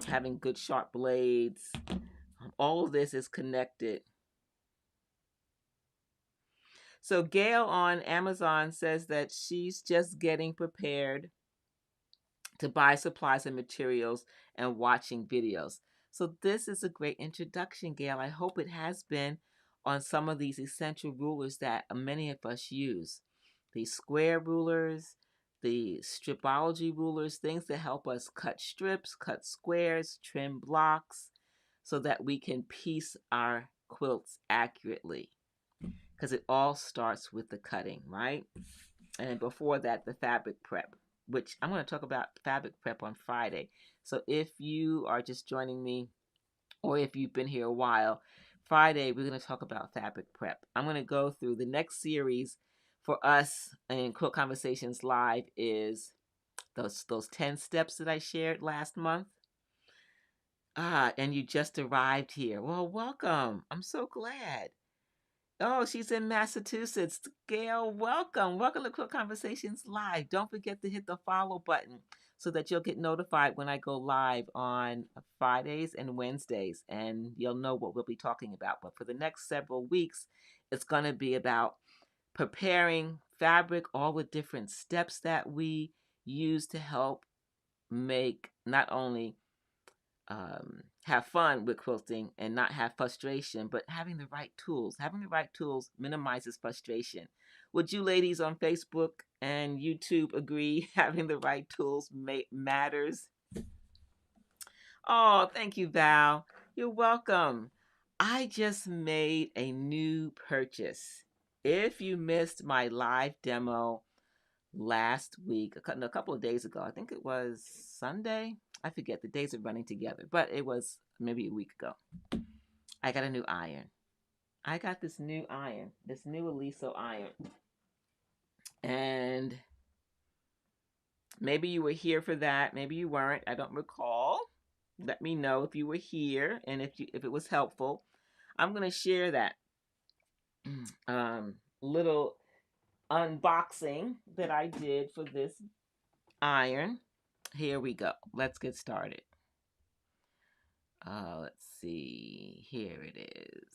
having good sharp blades. All of this is connected. So Gail on Amazon says that she's just getting prepared to buy supplies and materials and watching videos. So this is a great introduction, Gail. I hope it has been on some of these essential rulers that many of us use. The square rulers, the stripology rulers, things that help us cut strips, cut squares, trim blocks, so that we can piece our quilts accurately. Because it all starts with the cutting, right? And before that, the fabric prep, which I'm going to talk about fabric prep on Friday. So if you are just joining me, or if you've been here a while, Friday we're going to talk about fabric prep. I'm going to go through the next series for us in Quilt Conversations Live is those 10 steps that I shared last month. And you just arrived here. Well, welcome. I'm so glad. Oh, she's in Massachusetts. Gail, welcome. Welcome to Quilt Conversations Live. Don't forget to hit the follow button so that you'll get notified when I go live on Fridays and Wednesdays, and you'll know what we'll be talking about. But for the next several weeks, it's going to be about preparing fabric, all the different steps that we use to help make not only have fun with quilting and not have frustration, but having the right tools. Having the right tools minimizes frustration. Would you ladies on Facebook and YouTube agree having the right tools matters? Oh, thank you, Val. You're welcome. I just made a new purchase. If you missed my live demo last week, a couple of days ago, I think it was Sunday. I forget, the days are running together, but it was maybe a week ago. I got a new iron. I got this new iron, this new Oliso iron. And maybe you were here for that. Maybe you weren't. I don't recall. Let me know if you were here and if it was helpful. I'm going to share that little unboxing that I did for this iron. Here we go. Let's get started. Let's see. Here it is.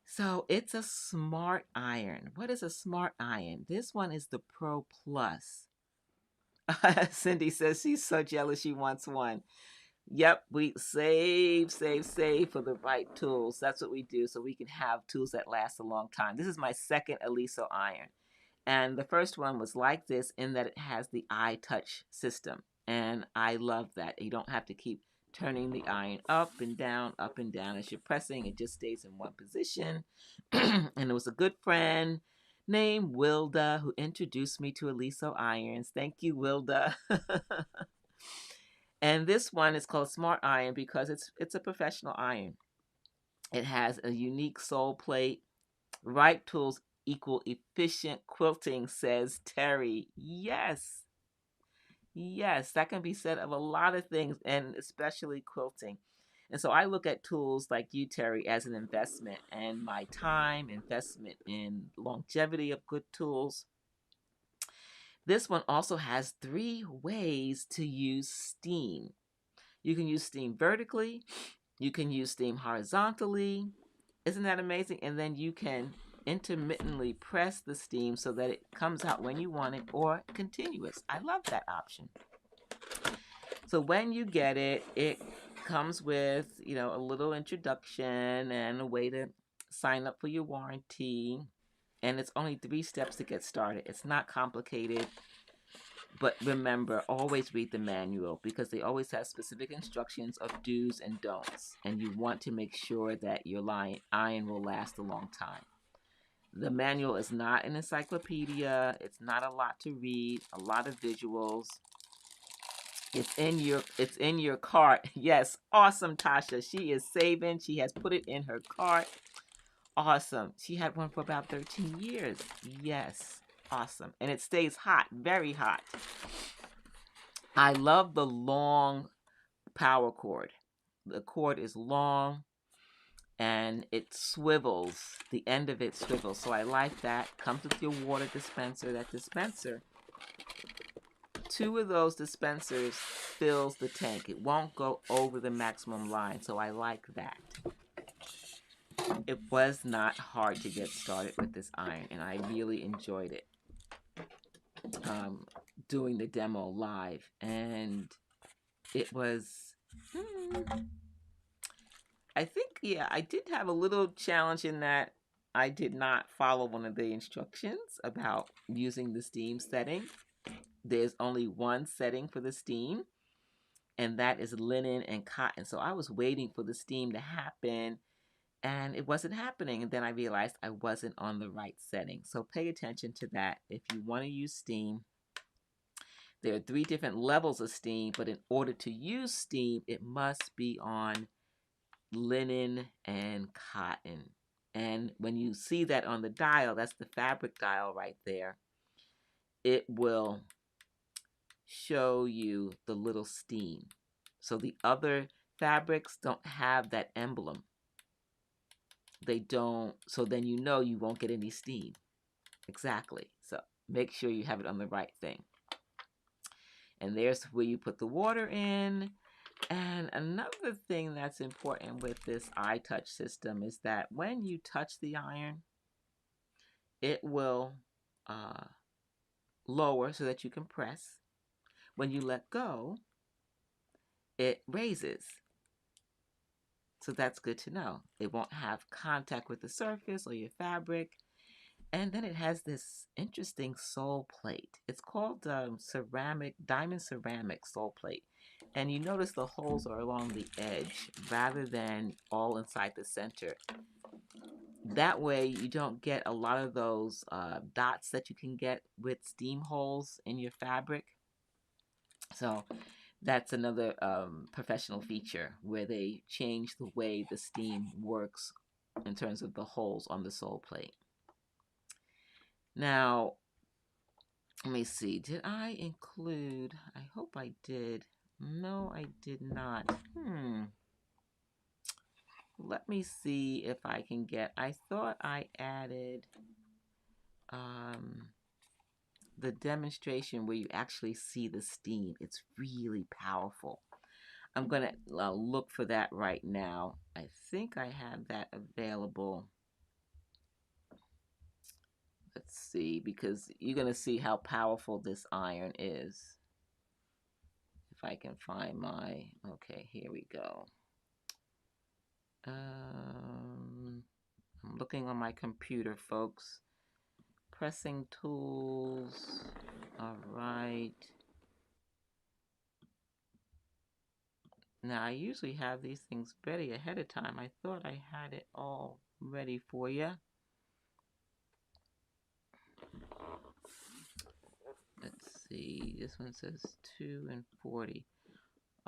So it's a smart iron. What is a smart iron? This one is the Pro Plus. Cindy says she's so jealous she wants one. Yep, we save for the right tools. That's what we do so we can have tools that last a long time. This is my second Oliso iron. And the first one was like this in that it has the iTouch system. And I love that. You don't have to keep turning the iron up and down. As you're pressing, it just stays in one position. And it was a good friend named Wilda who introduced me to Oliso irons. Thank you, Wilda. And this one is called Smart Iron because it's a professional iron. It has a unique sole plate. Right tools equal efficient quilting, says Terry. Yes. Yes, that can be said of a lot of things, and especially quilting. And so I look at tools like you, Terry, as an investment, and my time, investment in longevity of good tools. This one also has 3 ways to use steam. You can use steam vertically, you can use steam horizontally. Isn't that amazing? And then you can intermittently press the steam so that it comes out when you want it, or continuous. I love that option. So when you get it, it comes with, a little introduction and a way to sign up for your warranty. And it's only 3 steps to get started. It's not complicated. But remember, always read the manual, because they always have specific instructions of do's and don'ts. And you want to make sure that your iron will last a long time. The manual is not an encyclopedia. It's not a lot to read, a lot of visuals. It's in your cart. Yes, awesome, Tasha. She is saving. She has put it in her cart. Awesome. She had one for about 13 years. Yes, awesome. And it stays hot, very hot. I love the long power cord. The cord is long and it swivels. The end of it swivels. So I like that. Comes with your water dispenser. That dispenser, 2 of those dispensers fills the tank. It won't go over the maximum line. So I like that. It was not hard to get started with this iron, and I really enjoyed it. Doing the demo live, and it was, I think, I did have a little challenge in that I did not follow one of the instructions about using the steam setting. There's only one setting for the steam, and that is linen and cotton. So I was waiting for the steam to happen, and it wasn't happening. And then I realized I wasn't on the right setting. So pay attention to that. If you want to use steam, there are 3 different levels of steam, but in order to use steam, it must be on linen and cotton. And when you see that on the dial, that's the fabric dial right there, it will show you the little steam. So the other fabrics don't have that emblem. They don't, so then you know you won't get any steam. Exactly. So make sure you have it on the right thing. And there's where you put the water in. And another thing that's important with this iTouch system is that when you touch the iron, it will lower so that you can press. When you let go, it raises. So that's good to know. It won't have contact with the surface or your fabric. And then it has this interesting sole plate. It's called diamond ceramic sole plate. And you notice the holes are along the edge rather than all inside the center. That way you don't get a lot of those dots that you can get with steam holes in your fabric. So that's another professional feature where they change the way the steam works in terms of the holes on the sole plate. Now, let me see. Did I include? I hope I did. No, I did not. Let me see if I can get. I thought I added the demonstration where you actually see the steam. It's really powerful. I'm going to look for that right now. I think I have that available. Let's see, because you're going to see how powerful this iron is. If I can find my, okay, here we go. I'm looking on my computer, folks. Pressing tools. All right. Now, I usually have these things ready ahead of time. I thought I had it all ready for you. Let's see. This one says 2 and 40.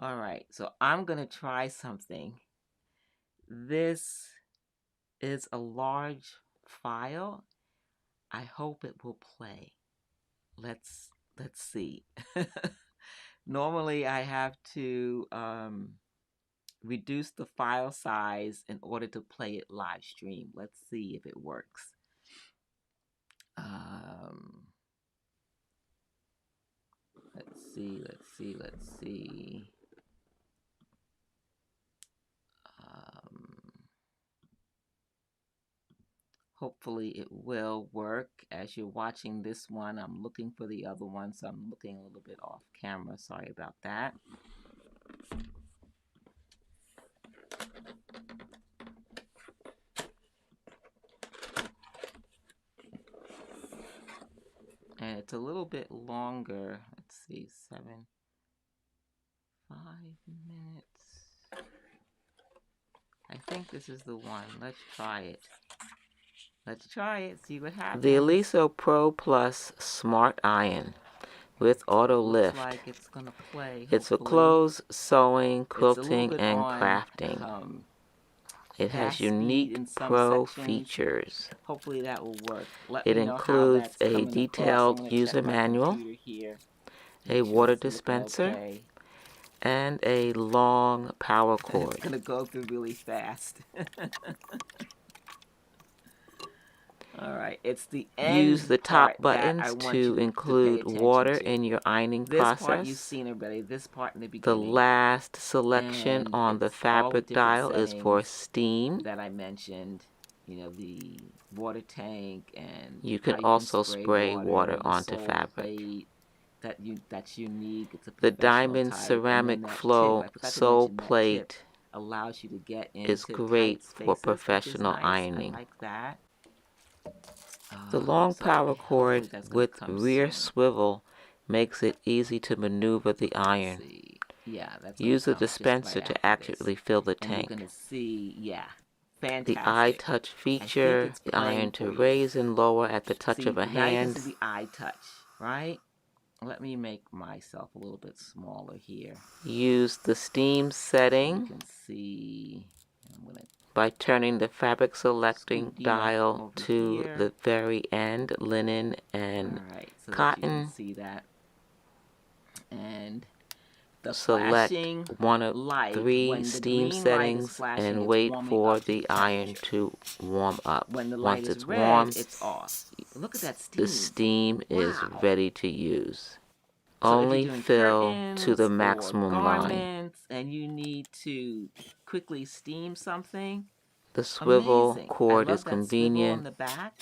All right. So I'm going to try something. This is a large file. I hope it will play. Let's see. Normally I have to reduce the file size in order to play it live stream. Let's see if it works. Let's see. Hopefully it will work. As you're watching this one, I'm looking for the other one, so I'm looking a little bit off camera. Sorry about that. And it's a little bit longer. Let's see, 5 minutes. I think this is the one. Let's try it. Let's try it, see what happens. The Oliso Pro Plus Smart Iron with auto lift. Looks like it's gonna play. It's for clothes, sewing, quilting, and crafting. It has unique pro features. Hopefully that will work. It includes a detailed user manual, a water dispenser, and a long power cord. It's gonna go through really fast. All right, it's the end. Use the top buttons to include water in your ironing process. This part you've seen already. This part in the beginning. The last selection on the fabric dial is for steam. That I mentioned, you know, the water tank, and you can also spray water onto fabric. That's unique. It's a the diamond ceramic flow sole plate allows you to get into is great for professional ironing. I like that. The long power cord with rear swivel makes it easy to maneuver the iron. Use a dispenser to accurately fill the tank. The iTouch feature, the iron to raise and lower at the touch of a hand. This is the iTouch, right? Let me make myself a little bit smaller here. Use the steam setting. You can see. By turning the fabric selecting dial to the very end, linen and cotton. You can see that. And the select one of 3 steam settings and wait for the iron to warm up. Once it's warm, it's off. Look at that steam. The steam is ready to use. Only fill to the maximum line. And you need to quickly steam something. The swivel cord is convenient. On the back,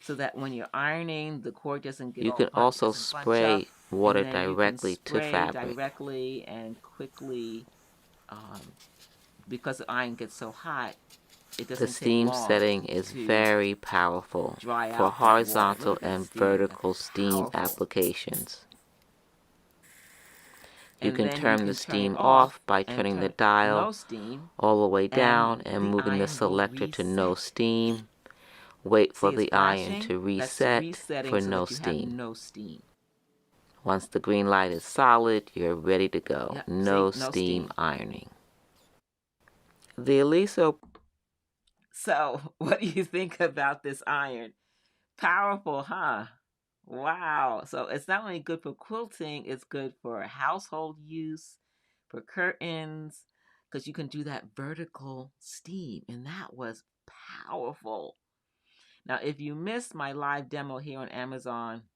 so that when you're ironing, the cord doesn't get. You can also spray water directly to fabric. Directly and quickly, because the iron gets so hot, it doesn't. The steam setting is very powerful for horizontal and vertical steam applications. You can turn the steam off by turning the dial all the way down and moving the selector to no steam. Wait for the iron to reset for no steam. Once the green light is solid, you're ready to go. No steam ironing. The Oliso. So, what do you think about this iron? Powerful, huh? Wow. So it's not only good for quilting, it's good for household use, for curtains, because you can do that vertical steam. And that was powerful. Now, if you missed my live demo here on Amazon,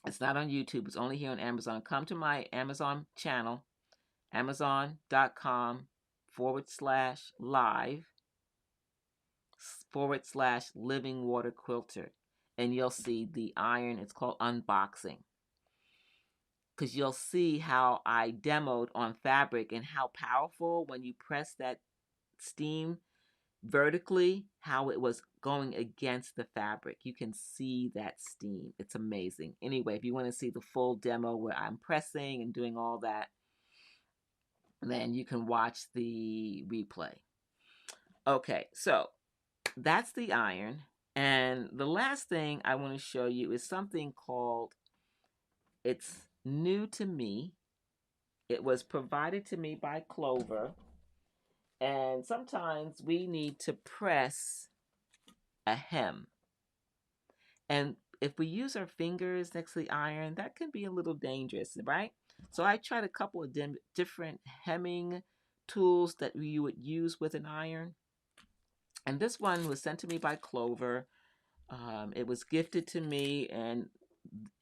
it's not on YouTube. It's only here on Amazon. Come to my Amazon channel, amazon.com/live/living water quilter. And you'll see the iron. It's called unboxing. Because you'll see how I demoed on fabric and how powerful when you press that steam vertically, how it was going against the fabric. You can see that steam. It's amazing. Anyway, if you want to see the full demo where I'm pressing and doing all that, then you can watch the replay. Okay, so that's the iron. And the last thing I want to show you is something called, it's new to me. It was provided to me by Clover. And sometimes we need to press a hem. And if we use our fingers next to the iron, that can be a little dangerous, right? So I tried a couple of different hemming tools that you would use with an iron. And this one was sent to me by Clover. It was gifted to me, and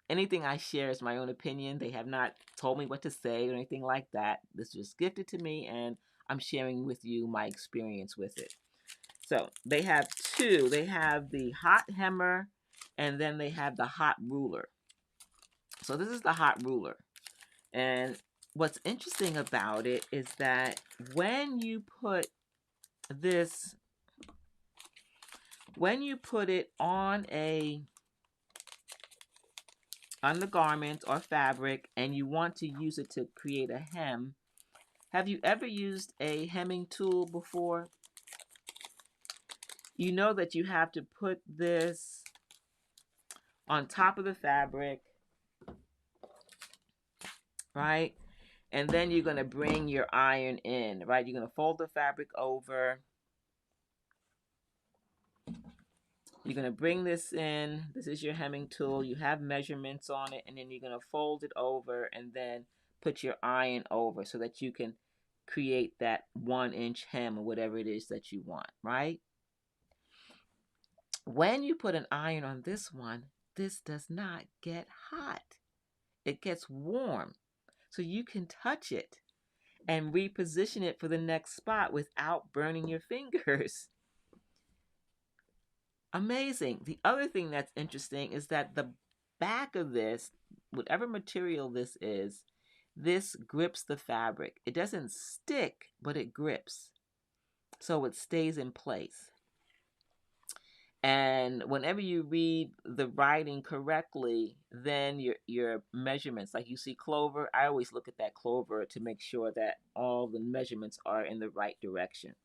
anything I share is my own opinion. They have not told me what to say or anything like that. This was gifted to me, and I'm sharing with you my experience with it. So they have two. They have the hot hammer, and then they have the hot ruler. So this is the hot ruler. And what's interesting about it is that when you put this, when you put it on the garment or fabric and you want to use it to create a hem, have you ever used a hemming tool before? You know that you have to put this on top of the fabric, right? And then you're going to bring your iron in, right? You're going to fold the fabric over. You're going to bring this in. This is your hemming tool. You have measurements on it, and then you're going to fold it over and then put your iron over so that you can create that 1-inch hem or whatever it is that you want, right? When you put an iron on this one, this does not get hot. It gets warm. So you can touch it and reposition it for the next spot without burning your fingers. Amazing. The other thing that's interesting is that the back of this, whatever material this is, this grips the fabric. It doesn't stick, but it grips. So it stays in place. And whenever you read the writing correctly, then your measurements, like you see clover, I always look at that clover to make sure that all the measurements are in the right direction.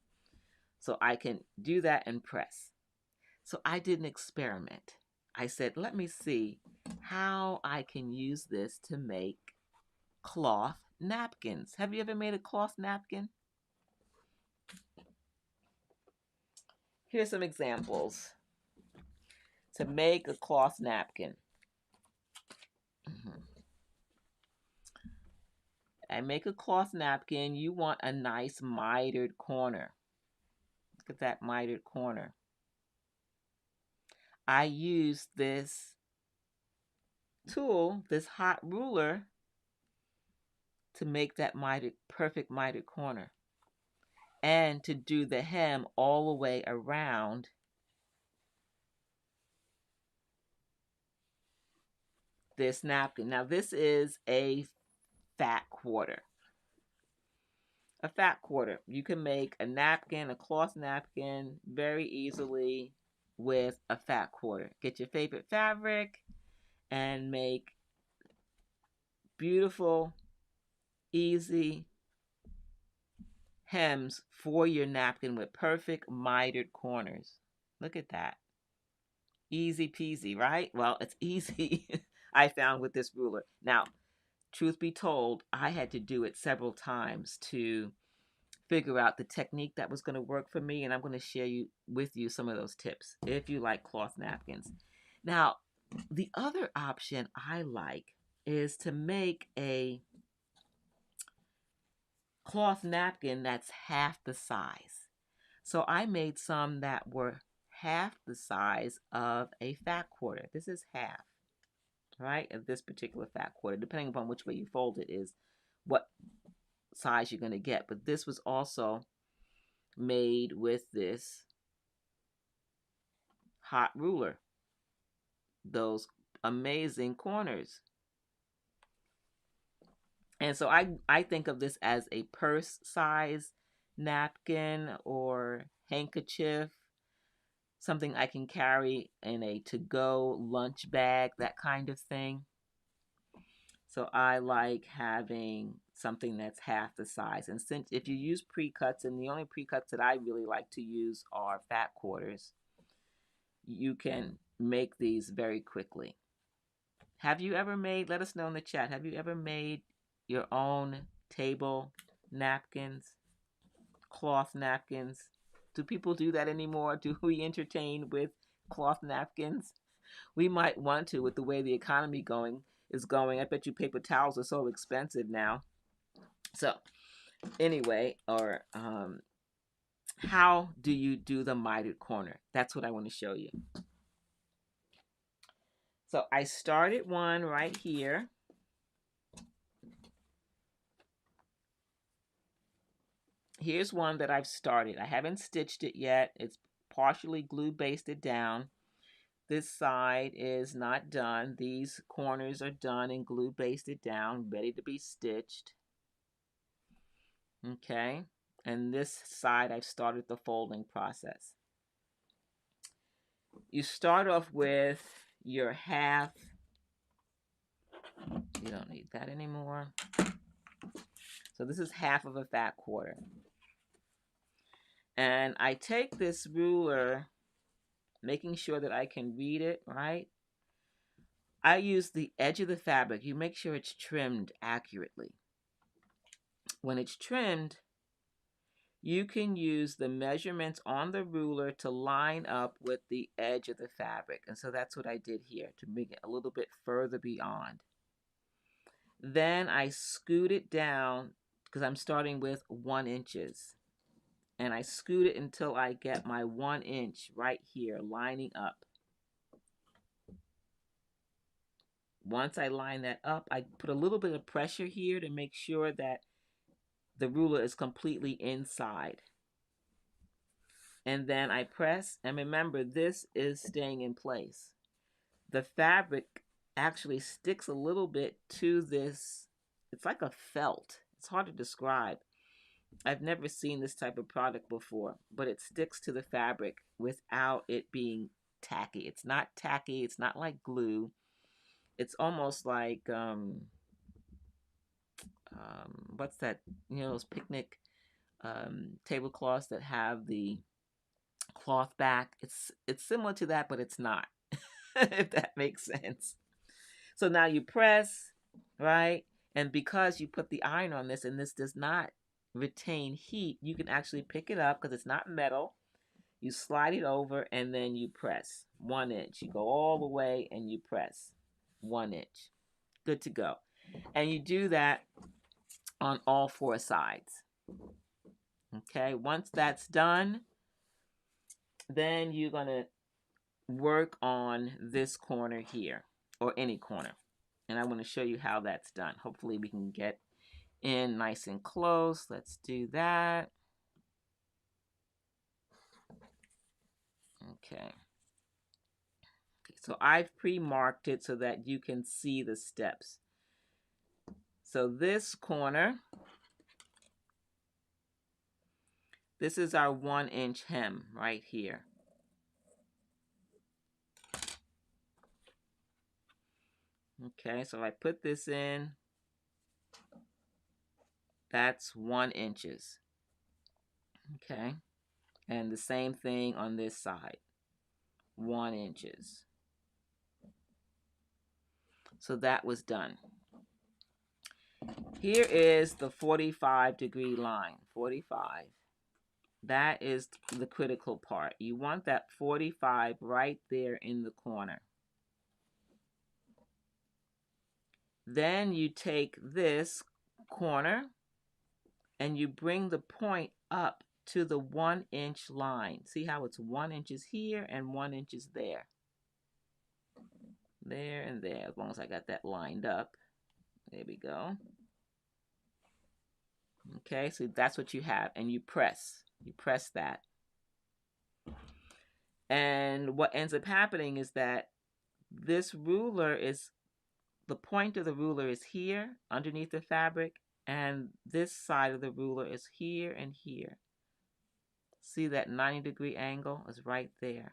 So I can do that and press. So I did an experiment. I said, let me see how I can use this to make cloth napkins. Have you ever made a cloth napkin? Here's some examples to make a cloth napkin. I make a cloth napkin. You want a nice mitered corner. Look at that mitered corner. I use this tool, this hot ruler, to make that perfect mitered corner. And to do the hem all the way around this napkin. Now this is a fat quarter. A fat quarter. You can make a napkin, a cloth napkin, very easily with a fat quarter. Get your favorite fabric and make beautiful, easy hems for your napkin with perfect mitered corners. Look at that. Easy peasy, right? Well, it's easy, I found, with this ruler. Now, truth be told, I had to do it several times to figure out the technique that was going to work for me, and I'm going to share with you some of those tips if you like cloth napkins. Now, the other option I like is to make a cloth napkin that's half the size. So I made some that were half the size of a fat quarter. This is half, right, of this particular fat quarter. Depending upon which way you fold it is what size you're going to get. But this was also made with this hot ruler. Those amazing corners. And so I think of this as a purse size napkin or handkerchief, something I can carry in a to-go lunch bag, that kind of thing. So I like having something that's half the size. And since if you use pre-cuts, and the only pre-cuts that I really like to use are fat quarters, you can make these very quickly. Have you ever made, let us know in the chat, have you ever made your own table napkins, cloth napkins? Do people do that anymore? Do we entertain with cloth napkins? We might want to, with the way the economy is going. I bet you paper towels are so expensive now. So anyway, or how do you do the mitered corner? That's what I want to show you. So I started one right here. Here's one that I've started. I haven't stitched it yet. It's partially glue basted down. This side is not done. These corners are done and glue basted down, ready to be stitched. Okay, and this side I've started the folding process. You start off with your half. You don't need that anymore. So this is half of a fat quarter. And I take this ruler, making sure that I can read it, right? I use the edge of the fabric. You make sure it's trimmed accurately. When it's trimmed, you can use the measurements on the ruler to line up with the edge of the fabric. And so that's what I did here, to make it a little bit further beyond. Then I scoot it down, because I'm starting with 1 inches. And I scoot it until I get my 1 inch right here, lining up. Once I line that up, I put a little bit of pressure here to make sure that the ruler is completely inside. And then I press, and remember, this is staying in place. The fabric actually sticks a little bit to this. It's like a felt. It's hard to describe. I've never seen this type of product before, but it sticks to the fabric without it being tacky. It's not tacky. It's not like glue. It's almost like, what's that, those picnic tablecloths that have the cloth back. It's similar to that, but it's not, if that makes sense. So now you press, right? And because you put the iron on this, and this does not retain heat, you can actually pick it up because it's not metal. You slide it over and then you press 1 inch. You go all the way and you press 1 inch. Good to go. And you do that on all 4 sides. Okay, once that's done, then you're going to work on this corner here, or any corner. And I want to show you how that's done. Hopefully we can get in nice and close. Let's do that. Okay. So I've pre-marked it so that you can see the steps. So this corner, this is our 1 inch hem right here. Okay, so I put this in. That's 1 inches. Okay, and the same thing on this side, 1 inches. So that was done. Here is the 45-degree line, 45. That is the critical part. You want that 45 right there in the corner. Then you take this corner and you bring the point up to the 1 inch line. See how it's 1 inches here and 1 inches there. There and there, as long as I got that lined up. There we go. Okay, so that's what you have, and you press that. And what ends up happening is that this ruler is, the point of the ruler is here underneath the fabric, and this side of the ruler is here and here. See that 90-degree angle is right there.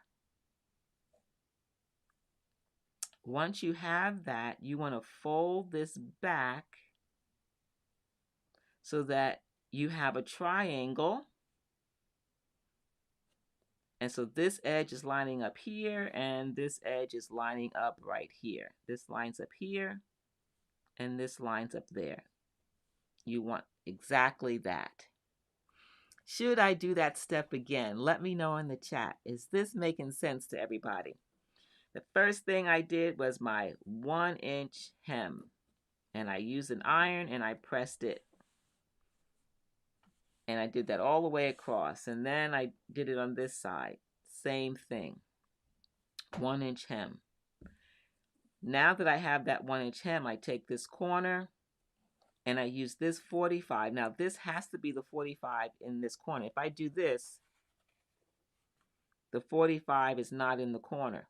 Once you have that, you want to fold this back so that you have a triangle. And so this edge is lining up here, and this edge is lining up right here. This lines up here, and this lines up there. You want exactly that. Should I do that step again? Let me know in the chat. Is this making sense to everybody? The first thing I did was my 1 inch hem. And I used an iron and I pressed it. And I did that all the way across. And then I did it on this side. Same thing. 1 inch hem. Now that I have that 1 inch hem, I take this corner and I use this 45. Now this has to be the 45 in this corner. If I do this, The 45 is not in the corner.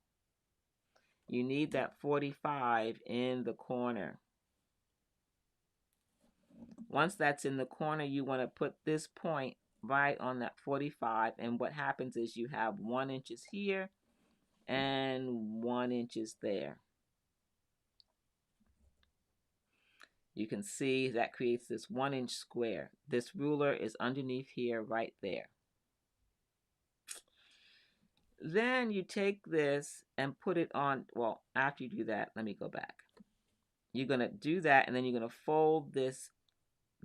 You need that 45 in the corner. Once that's in the corner, you want to put this point right on that 45. And what happens is you have 1 inches here and 1 inches there. You can see that creates this 1 inch square. This ruler is underneath here, right there. Then you take this and put it on, well, after you do that, let me go back. You're going to do that, and then you're going to fold this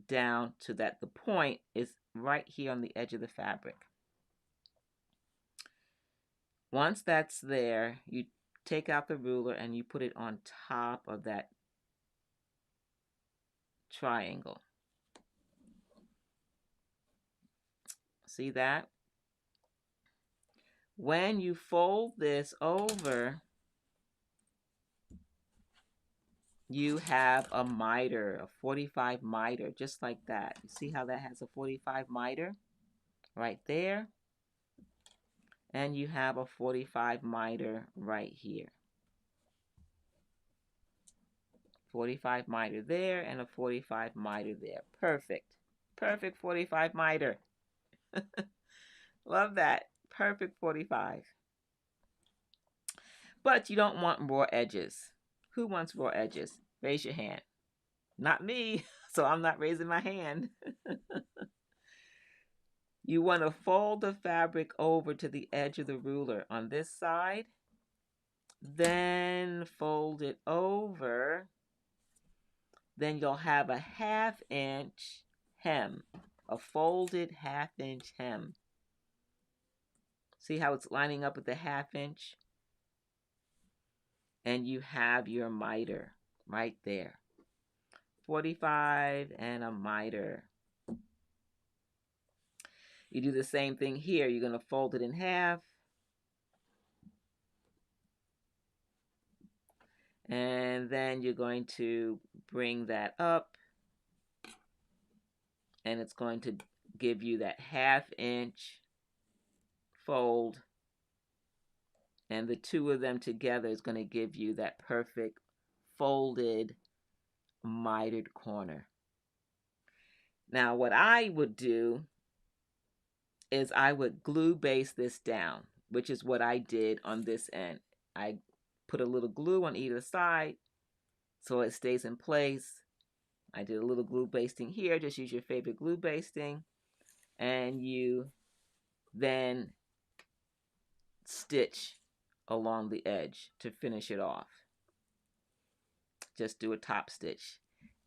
down to that the point is right here on the edge of the fabric. Once that's there, you take out the ruler and you put it on top of that triangle. See that? When you fold this over, you have a miter, a 45 miter, just like that. You see how that has a 45 miter right there? And you have a 45 miter right here. 45 miter there and a 45 miter there. Perfect. Perfect 45 miter. Love that. Perfect 45. But you don't want raw edges. Who wants raw edges? Raise your hand. Not me, so I'm not raising my hand. You want to fold the fabric over to the edge of the ruler on this side. Then fold it over. Then you'll have a 1/2 inch hem. A folded 1/2 inch hem. See how it's lining up with the 1/2 inch? And you have your miter right there. 45 and a miter. You do the same thing here. You're going to fold it in half. And then you're going to bring that up. And it's going to give you that 1/2 inch fold. And the two of them together is going to give you that perfect folded mitered corner. Now what I would do is I would glue base this down, which is what I did on this end. I put a little glue on either side so it stays in place. I did a little glue basting here. Just use your favorite glue basting. And you then stitch along the edge to finish it off. Just do a top stitch.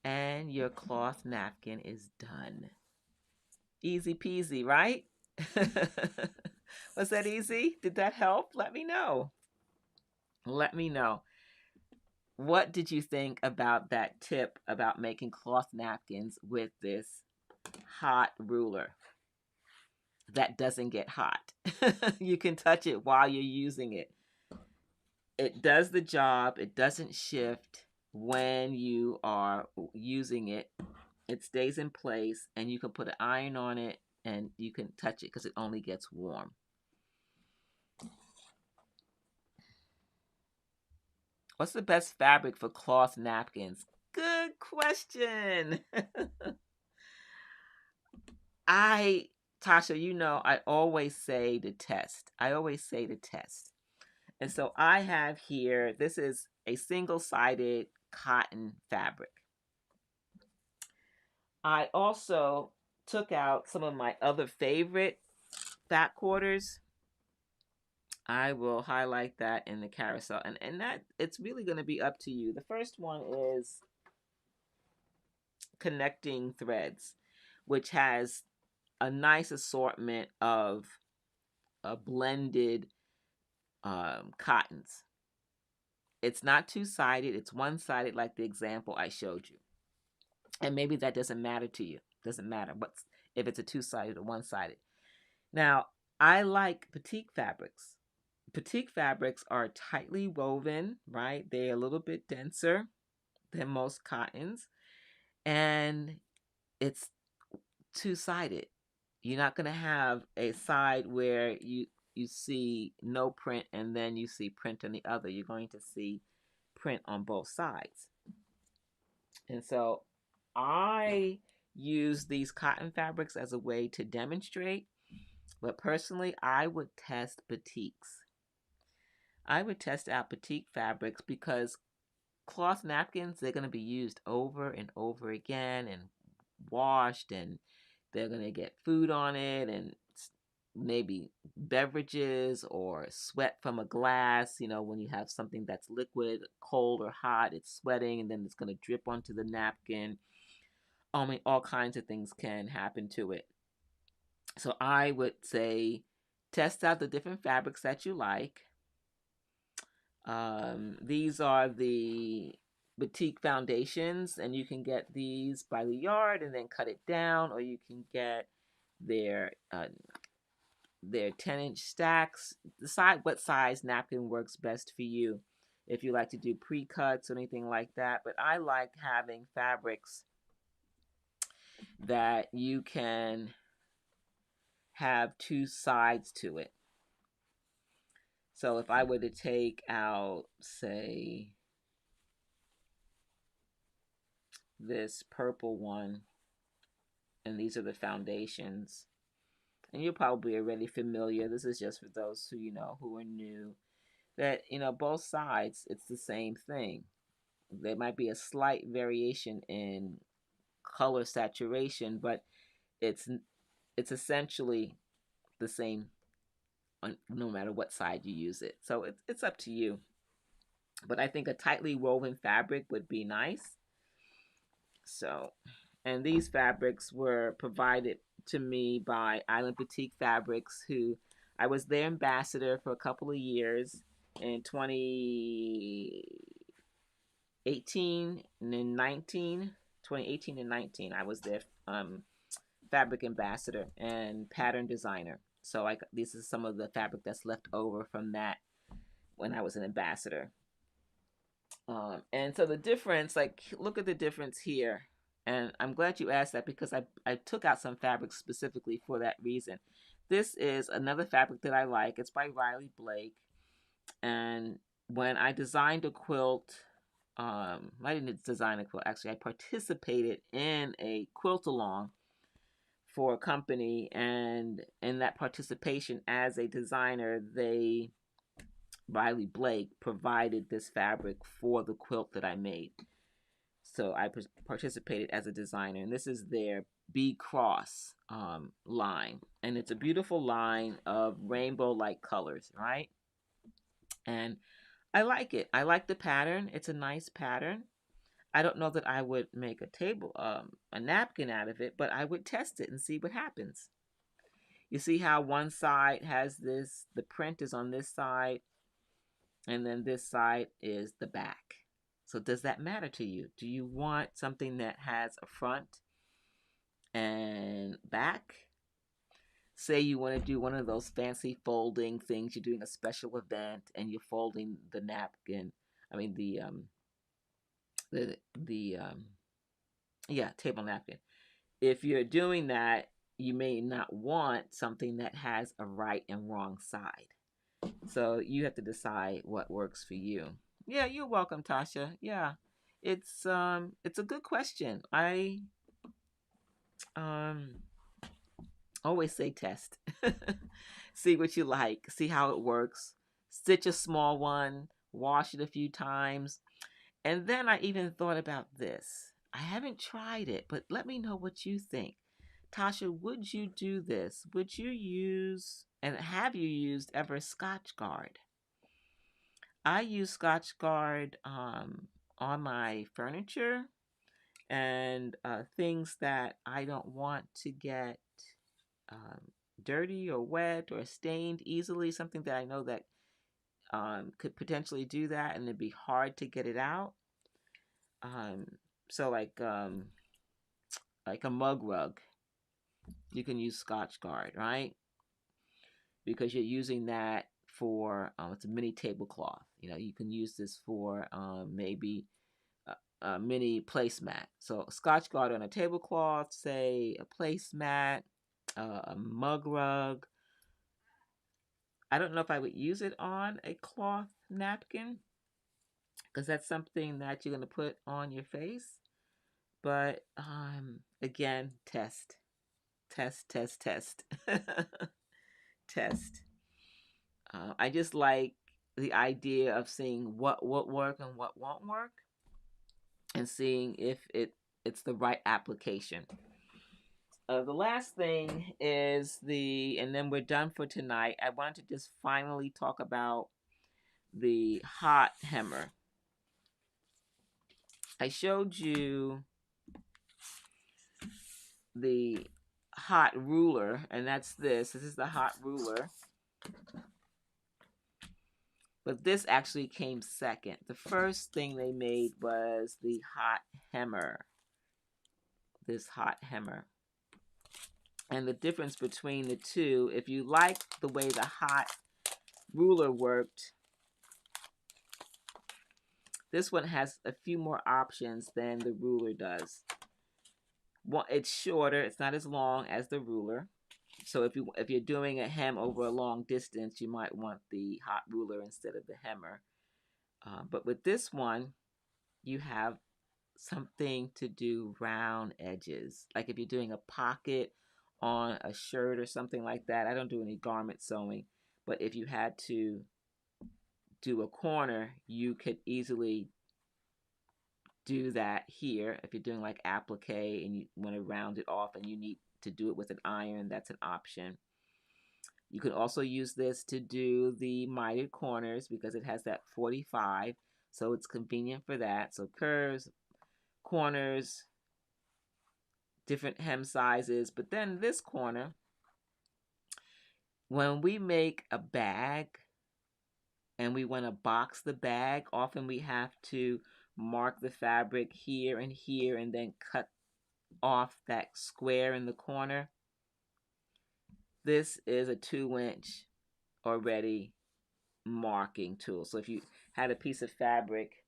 And your cloth napkin is done. Easy peasy, right? Was that easy? Did that help? Let me know. Let me know. What did you think about that tip about making cloth napkins with this hot ruler that doesn't get hot? You can touch it while you're using it. It does the job. It doesn't shift when you are using it. It stays in place, and you can put an iron on it and you can touch it because it only gets warm. What's the best fabric for cloth napkins? Good question. Tasha, you know, I always say to test. And so I have here, this is a single-sided cotton fabric. I also took out some of my other favorite fat quarters. I will highlight that in the carousel. And that it's really going to be up to you. The first one is connecting threads, which has a nice assortment of blended cottons. It's not two-sided. It's one-sided like the example I showed you. And maybe that doesn't matter to you. Doesn't matter if it's a two-sided or one-sided. Now, I like batik fabrics. Batik fabrics are tightly woven, right? They're a little bit denser than most cottons. And it's two-sided. You're not going to have a side where you see no print and then you see print on the other. You're going to see print on both sides. And so I use these cotton fabrics as a way to demonstrate, but personally, I would test batiks. I would test out batik fabrics because cloth napkins, they're going to be used over and over again and washed, and they're going to get food on it and maybe beverages or sweat from a glass. You know, when you have something that's liquid, cold or hot, it's sweating and then it's going to drip onto the napkin. I mean, all kinds of things can happen to it. So I would say test out the different fabrics that you like. These are the batik foundations, and you can get these by the yard and then cut it down, or you can get their 10-inch stacks. Decide what size napkin works best for you. If you like to do pre-cuts or anything like that, but I like having fabrics that you can have two sides to it. So if I were to take out, say, this purple one, and these are the foundations, and you're probably already familiar. This is just for those who, who are new, that, both sides, it's the same thing. There might be a slight variation in color saturation, but it's essentially the same no matter what side you use it. So it's up to you. But I think a tightly woven fabric would be nice. So, and these fabrics were provided to me by Island Boutique Fabrics, who I was their ambassador for a couple of years in 2018 and 19. 2018 and 19, I was their fabric ambassador and pattern designer. So this is some of the fabric that's left over from that when I was an ambassador. And so the difference, look at the difference here. And I'm glad you asked that because I took out some fabrics specifically for that reason. This is another fabric that I like. It's by Riley Blake. And when I designed a quilt, I didn't design a quilt. Actually, I participated in a quilt along for a company. And in that participation as a designer, Riley Blake provided this fabric for the quilt that I made. So I participated as a designer, and this is their B Cross line, and it's a beautiful line of rainbow-like colors, right? And I like it. I like the pattern. It's a nice pattern. I don't know that I would make a napkin out of it, but I would test it and see what happens. You see how one side has this, the print is on this side, and then this side is the back. So does that matter to you? Do you want something that has a front and back? Say you want to do one of those fancy folding things. You're doing a special event and you're folding the napkin. I mean table napkin. If you're doing that, you may not want something that has a right and wrong side. So you have to decide what works for you. Yeah, you're welcome, Tasha. Yeah. It's a good question. I always say test. See what you like, see how it works. Stitch a small one, wash it a few times. And then I even thought about this. I haven't tried it, but let me know what you think. Tasha, would you do this? Would you use, and have you used ever, Scotch Gard? I use Scotch Gard on my furniture and things that I don't want to get dirty or wet or stained easily. Something that I know that could potentially do that, and it'd be hard to get it out. So like a mug rug, you can use Scotch Gard, right? Because you're using that for it's a mini tablecloth. You can use this for maybe a mini placemat. So Scotch Gard on a tablecloth, say a placemat, a mug rug. I don't know if I would use it on a cloth napkin because that's something that you're going to put on your face. But again, test, test, test, test, test. I just like the idea of seeing what will work and what won't work, and seeing if it's the right application. The last thing is and then we're done for tonight. I wanted to just finally talk about the hot hammer. I showed you the hot ruler, and that's this. This is the hot ruler. But this actually came second. The first thing they made was the hot hammer. This hot hammer. And the difference between the two, if you like the way the hot ruler worked, this one has a few more options than the ruler does. Well, it's shorter. It's not as long as the ruler. So if you're doing a hem over a long distance, you might want the hot ruler instead of the hammer. But with this one, you have something to do round edges. Like if you're doing a pocket on a shirt or something like that. I don't do any garment sewing, but if you had to do a corner, you could easily do that here. If you're doing like applique and you want to round it off and you need to do it with an iron, that's an option. You can also use this to do the mitered corners because it has that 45, so it's convenient for that. So curves, corners, different hem sizes. But then this corner, when we make a bag and we want to box the bag, often we have to mark the fabric here and then cut off that square in the corner. This is a 2-inch already marking tool. So if you had a piece of fabric,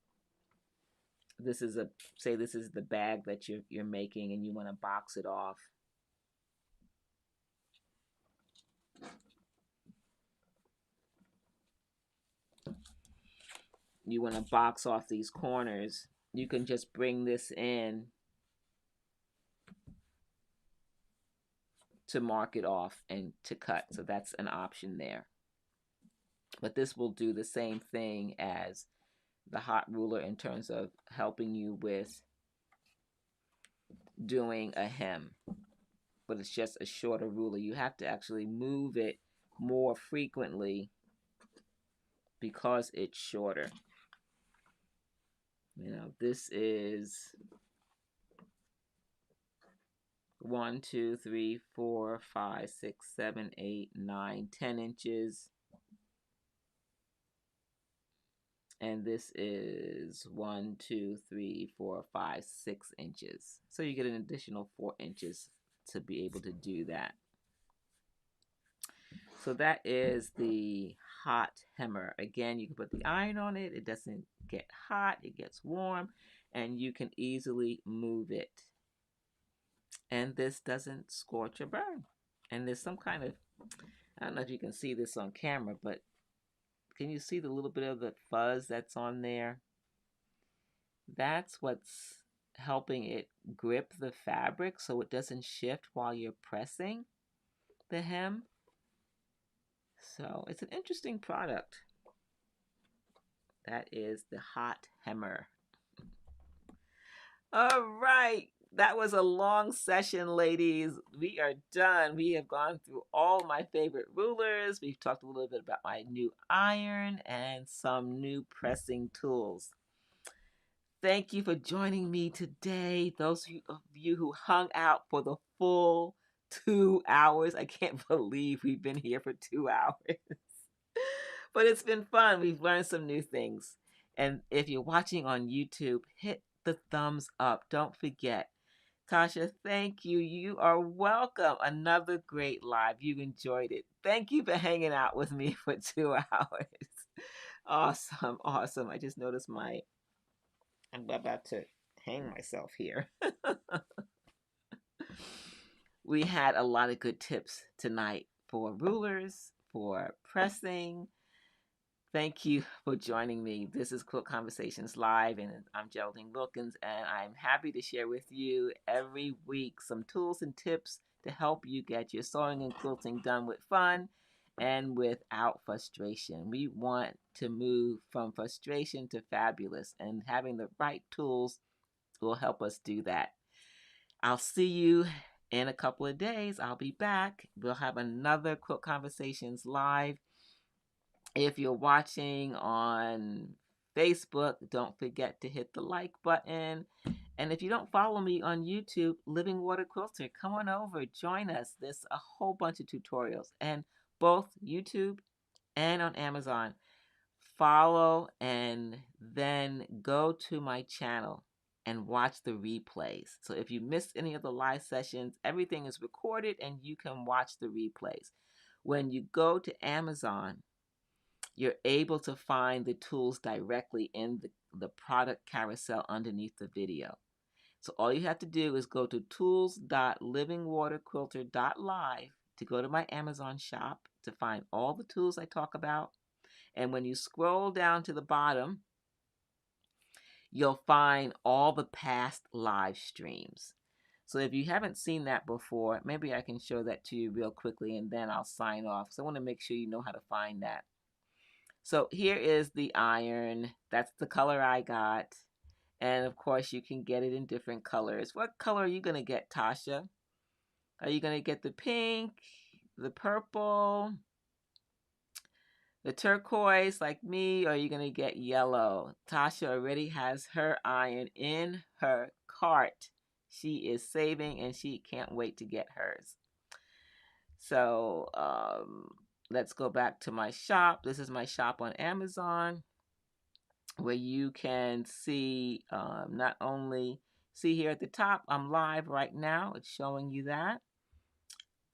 this is say this is the bag that you're making and you want to box it off. You want to box off these corners, you can just bring this in to mark it off and to cut. So that's an option there. But this will do the same thing as the hot ruler in terms of helping you with doing a hem. But it's just a shorter ruler. You have to actually move it more frequently because it's shorter. You know, this is 1, 2, 3, 4, 5, 6, 7, 8, 9, 10 inches. And this is 1, 2, 3, 4, 5, 6 inches. So you get an additional 4 inches to be able to do that. So that is the hot hammer. Again, you can put the iron on it. It doesn't get hot. It gets warm. And you can easily move it. And this doesn't scorch or burn. And there's some kind of, I don't know if you can see this on camera, but can you see the little bit of the fuzz that's on there? That's what's helping it grip the fabric so it doesn't shift while you're pressing the hem. So it's an interesting product. That is the hot hammer. All right. That was a long session, ladies. We are done. We have gone through all my favorite rulers. We've talked a little bit about my new iron and some new pressing tools. Thank you for joining me today. Those of you who hung out for the full 2 hours. I can't believe we've been here for 2 hours. But it's been fun. We've learned some new things. And if you're watching on YouTube, hit the thumbs up. Don't forget. Tasha, thank you. You are welcome. Another great live. You enjoyed it. Thank you for hanging out with me for 2 hours. Awesome. Awesome. I just noticed I'm about to hang myself here. We had a lot of good tips tonight for rulers, for pressing. Thank you for joining me. This is Quilt Conversations Live, and I'm Geraldine Wilkins, and I'm happy to share with you every week some tools and tips to help you get your sewing and quilting done with fun and without frustration. We want to move from frustration to fabulous, and having the right tools will help us do that. I'll see you in a couple of days. I'll be back. We'll have another Quilt Conversations Live. If you're watching on Facebook, don't forget to hit the like button. And if you don't follow me on YouTube, Living Water Quilter, come on over, join us. There's a whole bunch of tutorials, and both YouTube and on Amazon. Follow and then go to my channel and watch the replays. So if you missed any of the live sessions, everything is recorded and you can watch the replays. When you go to Amazon, you're able to find the tools directly in the product carousel underneath the video. So all you have to do is go to tools.livingwaterquilter.live to go to my Amazon shop to find all the tools I talk about. And when you scroll down to the bottom, you'll find all the past live streams. So if you haven't seen that before, maybe I can show that to you real quickly and then I'll sign off. So I want to make sure you know how to find that. So here is the iron. That's the color I got. And of course, you can get it in different colors. What color are you going to get, Tasha? Are you going to get the pink, the purple, the turquoise like me, or are you going to get yellow? Tasha already has her iron in her cart. She is saving and she can't wait to get hers. So let's go back to my shop. This is my shop on Amazon, where you can see not only see here at the top, I'm live right now. It's showing you that.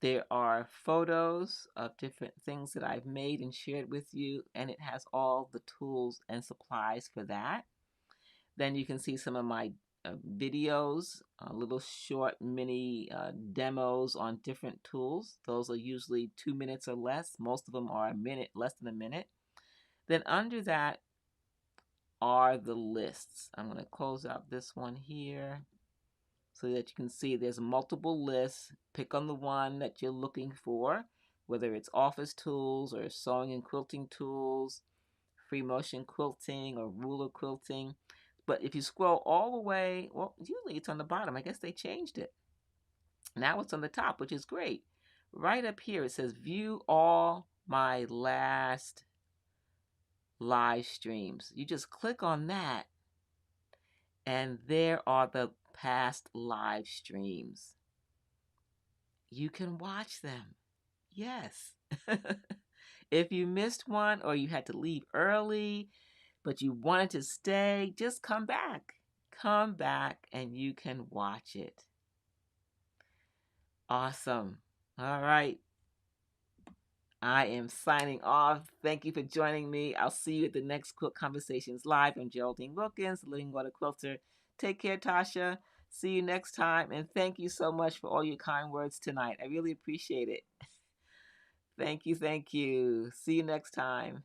There are photos of different things that I've made and shared with you, and it has all the tools and supplies for that. Then you can see some of my videos, little short mini demos on different tools. Those are usually 2 minutes or less. Most of them are a minute, less than a minute. Then under that are the lists. I'm going to close out this one here so that you can see there's multiple lists. Pick on the one that you're looking for, whether it's office tools or sewing and quilting tools, free motion quilting or ruler quilting. But if you scroll all the way, well, usually it's on the bottom. I guess they changed it. Now it's on the top, which is great. Right up here, it says view all my last live streams. You just click on that, and there are the past live streams. You can watch them. Yes. If you missed one or you had to leave early, but you wanted to stay, just come back. Come back and you can watch it. Awesome. All right. I am signing off. Thank you for joining me. I'll see you at the next Quilt Conversations Live. I'm Geraldine Wilkins, Living Water Quilter. Take care, Tasha. See you next time. And thank you so much for all your kind words tonight. I really appreciate it. Thank you. Thank you. See you next time.